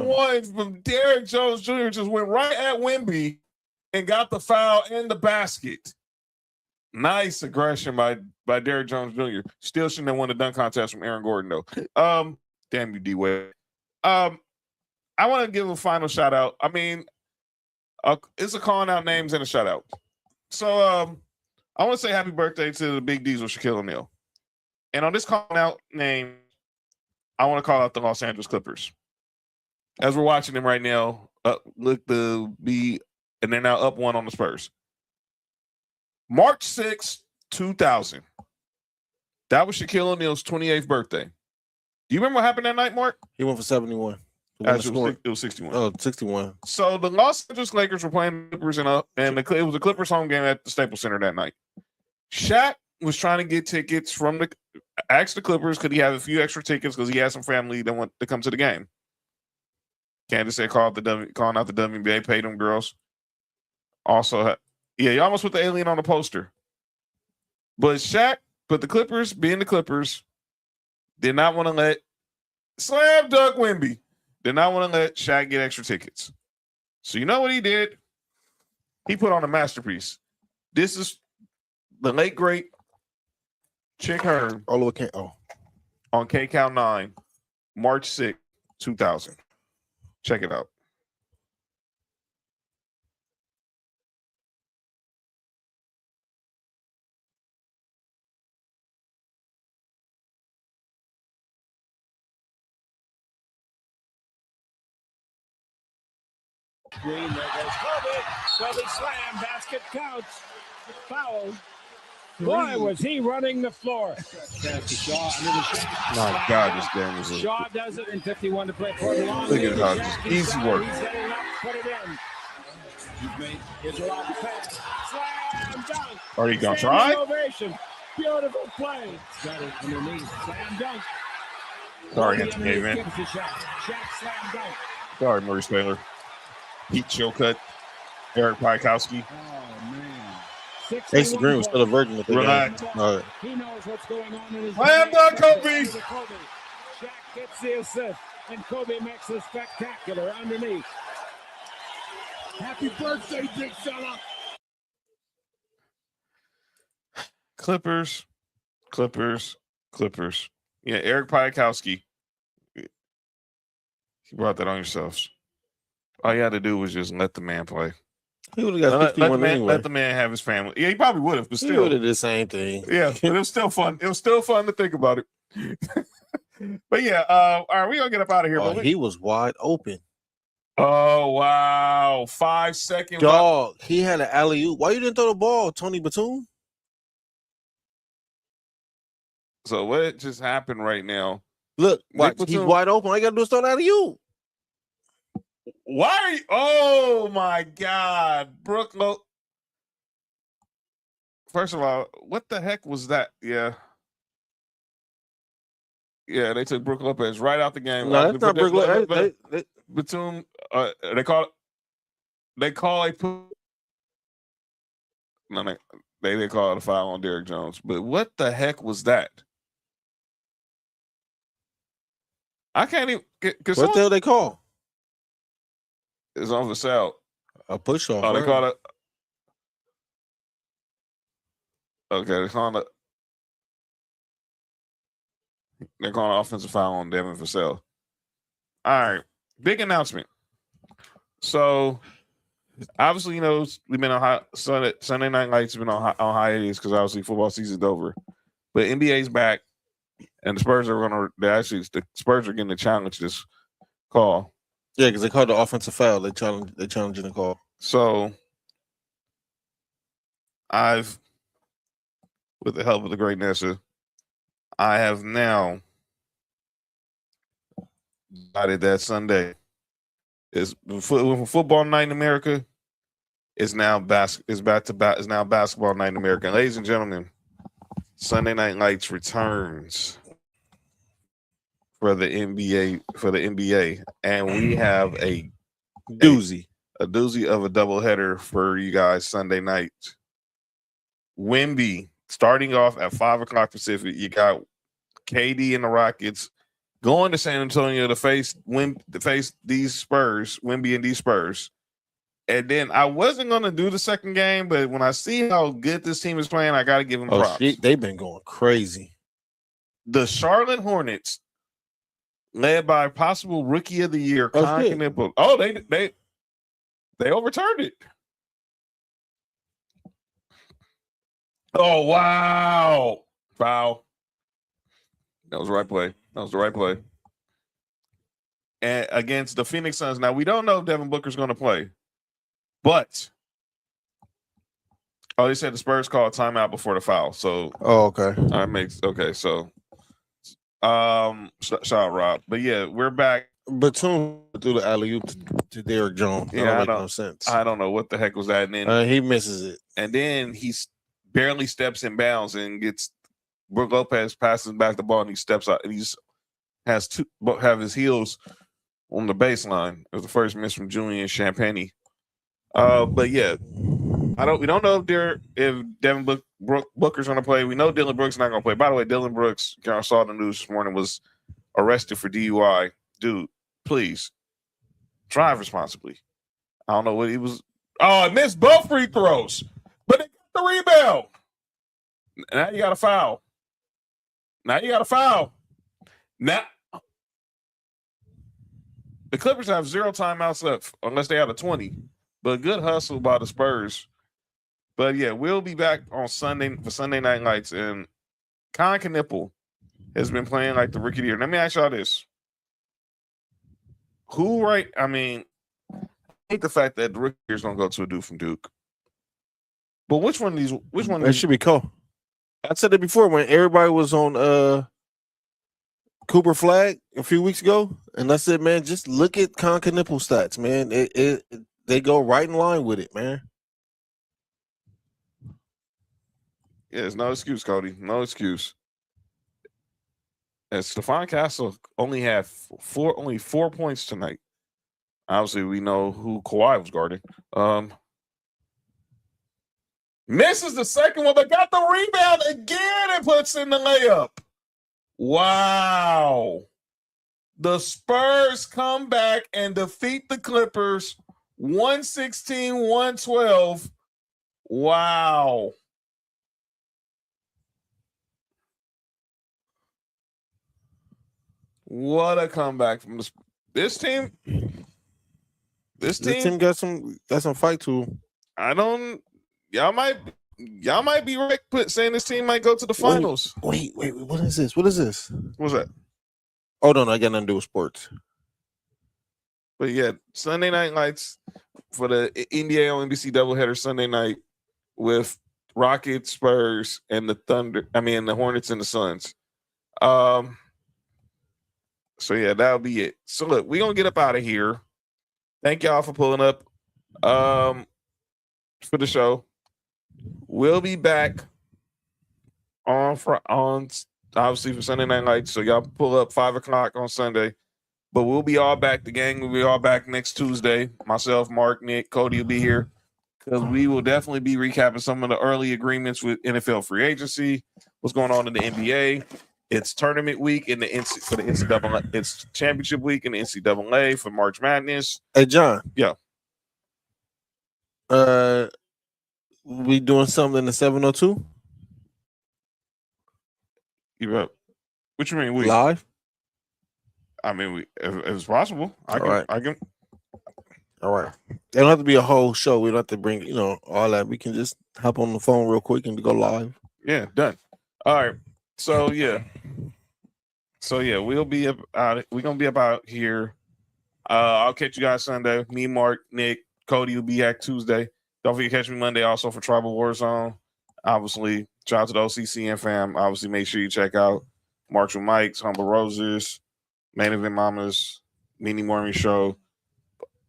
one from Derrick Jones Jr. just went right at Wemby and got the foul in the basket. Nice aggression by Derrick Jones Jr. Still shouldn't have won the dunk contest from Aaron Gordon though. Damn you, D-Wade. I want to give a final shout out. I mean, it's a calling out names and a shout out. So I want to say happy birthday to the Big Diesel, Shaquille O'Neal. And on this calling out name, I want to call out the Los Angeles Clippers. As we're watching them right now, look to be, and they're now up 1 on the Spurs. March 6, 2000. That was Shaquille O'Neal's 28th birthday. Do you remember what happened that night, Mark? He went for 71. Actually, it was 61. Oh, 61. So the Los Angeles Lakers were playing the Clippers and it was a Clippers home game at the Staples Center that night. Shaq was trying to get tickets from asked the Clippers, could he have a few extra tickets because he had some family that want to come to the game. Candace said calling out the WNBA, paid them girls. Also, yeah, you almost put the alien on the poster. But Shaq, but the Clippers, being the Clippers, did not want to let Slam dunk Wemby. Did not want to let Shaq get extra tickets. So you know what he did? He put on a masterpiece. This is the late great Chick Hearn All over on K-Count 9, March 6, 2000. Check it out. Green, there goes Kobe. Kobe slam, basket counts. Foul. Boy, was he running the floor. My God, this game is Shaw does it in 51 to play for the long. Look at how just easy work. He's setting up, put it in. He's made his allowed to pass. Slam dunk. Are you gonna Standing try? ovation. Beautiful play. Got it underneath. Slam dunk. Sorry, Kobe Anthony underneath man. gives the shot. Shaq slam dunk. Sorry, Maurice Taylor. Heat chill cut. Eric Pikowski. Oh man. Jason Green was still a virgin at the Relax. game. All right. He knows what's going on in his Slam dunk, Kobe. Shaq gets the assist, and Kobe makes a spectacular underneath. Happy birthday, big fella. Clippers. Yeah, Eric Pikowski. You brought that on yourselves. All you had to do was just let the man play. He would have got 51 anyway. Let the man have his family. Yeah, he probably would have, but He still. would have did the same thing. Yeah, but it was still fun. It was still fun to think about it. But yeah, all right, we're gonna get up out of here. Oh, he was wide open. Oh wow. 5 seconds. Dog, he had an alley-oop. Why you didn't throw the ball, Tony Batum? So what just happened right now? Look, Nick watch, he's Batum. wide open. All you got to do is throw the alley-oop. Why are you? Oh my God, Brooke. First of all, what the heck was that? Yeah, they took Brooke Lopez right out the game. No, that's not Brooke Lopez. Batum. They call it. They call a. No, they call it a foul on Derrick Jones. But what the heck was that? I can't even. What the hell they call? It's on Vassell. A push off. Oh, they right? call it. Okay, they're calling an offensive foul on Devin Vassell. All right, big announcement. So, obviously, we've been on Sunday Night Lights has been on hiatus because obviously football season's over. But NBA's back, and the Spurs are the Spurs are getting to challenge this call. Yeah, because they called the offensive foul. They challenging the call. So, with the help of the great Nessa, I have now decided that Sunday is football night in America. Is now basketball night in America. And ladies and gentlemen, Sunday Night Lights returns for the NBA, and we have a doozy of a doubleheader for you guys Sunday night. Wemby starting off at 5:00 Pacific. You got KD and the Rockets going to San Antonio to face these Spurs, Wemby and these Spurs. And then I wasn't going to do the second game, but when I see how good this team is playing, I got to give them props. They've been going crazy. The Charlotte Hornets, led by possible Rookie of the Year, they overturned it. Oh wow! Foul. That was the right play. And against the Phoenix Suns. Now we don't know if Devin Booker's going to play, but they said the Spurs called timeout before the foul. So okay. So shout out Rob. But yeah, we're back. Batum threw the alley-oop to Derrick Jones. That don't make no sense. I don't know what the heck was that. And then he misses it. And then he barely steps in bounds and gets Brook Lopez passes back the ball and he steps out and he just have his heels on the baseline. It was the first miss from Julian Champagny. But yeah, we don't know if Devin Booker's going to play. We know Dylan Brooks not going to play. By the way, Dylan Brooks, I saw the news this morning, was arrested for DUI. Dude, please drive responsibly. I don't know what he was. Oh, missed both free throws, but they got the rebound. Now you got a foul. Now the Clippers have 0 timeouts left unless they have a 20. But good hustle by the Spurs. But yeah, we'll be back on Sunday for Sunday Night Lights. And Con Knipple has been playing like the rookie of the year. Let me ask y'all this. I hate the fact that the rookie is going to go to a dude from Duke. But which one? It should be Cole. I said it before when everybody was on Cooper Flag a few weeks ago, and I said, man, just look at Con Knipple stats, man. They go right in line with it, man. Yeah, there's no excuse, Cody. No excuse. And Stephon Castle only had 4 points tonight. Obviously, we know who Kawhi was guarding. Misses the second one, but got the rebound again and puts in the layup. Wow. The Spurs come back and defeat the Clippers 116-112. Wow. What a comeback from this team. This team got some fight to them. Y'all might be right saying this team might go to the finals. Wait, what is this? What's that? Oh no, I got nothing to do with sports. But yeah, Sunday Night Lights for the NBA on NBC doubleheader Sunday night with Rockets, Spurs, and the Hornets and the Suns. So yeah, that'll be it. So look, we're gonna get up out of here. Thank y'all for pulling up for the show. We'll be back on obviously for Sunday Night Lights. So y'all pull up 5:00 on Sunday. But we'll be all back. The gang will be all back next Tuesday. Myself, Mark, Nick, Cody will be here because we will definitely be recapping some of the early agreements with NFL free agency. What's going on in the NBA? It's tournament week for the NCAA. It's championship week in the NCAA for March Madness. Hey, John. Yeah. We doing something in the 702? What you mean we live? I mean, if it's possible, I can. All right. It don't have to be a whole show. We don't have to bring, all that. We can just hop on the phone real quick and go live. Yeah, done. All right. So yeah, we'll be about it. We're gonna be about here. I'll catch you guys Sunday. Me, Mark, Nick, Cody will be back Tuesday. Don't forget to catch me Monday also for Tribal Warzone. Obviously, shout out to the OCCN fam. Obviously, make sure you check out Marshall Mike's, Humble Roses, Main Event Mamas, Mini Morning Show,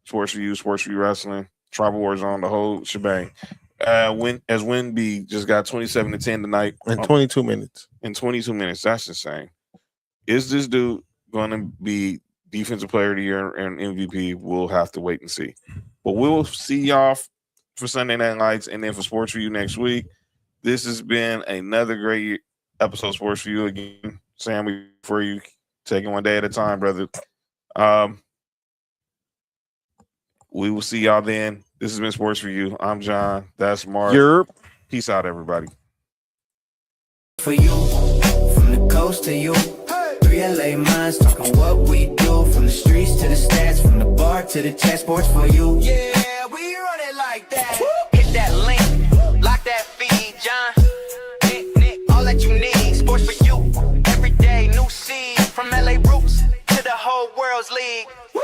Sports4U, Sports4U Wrestling, Tribal Warzone, the whole shebang. Winby just got 27-10 tonight. In 22 minutes. In 22 minutes. That's insane. Is this dude going to be Defensive Player of the Year and MVP? We'll have to wait and see. But we'll see y'all for Sunday Night Lights and then for Sports4U next week. This has been another great episode of Sports4U. Again, Sam, for you, taking one day at a time, brother. We will see y'all then. This has been Sports4U. I'm John. That's Mark. Yerp. Peace out, everybody. For you, from the coast to you, 3 LA minds talking what we do, from the streets to the stats, from the bar to the chat. Sports4U. Yeah, we run it like that. Hit that link, lock that feed, John. Nick, all that you need. Sports4U. Every day, new seed, from LA roots to the whole world's league. Woo!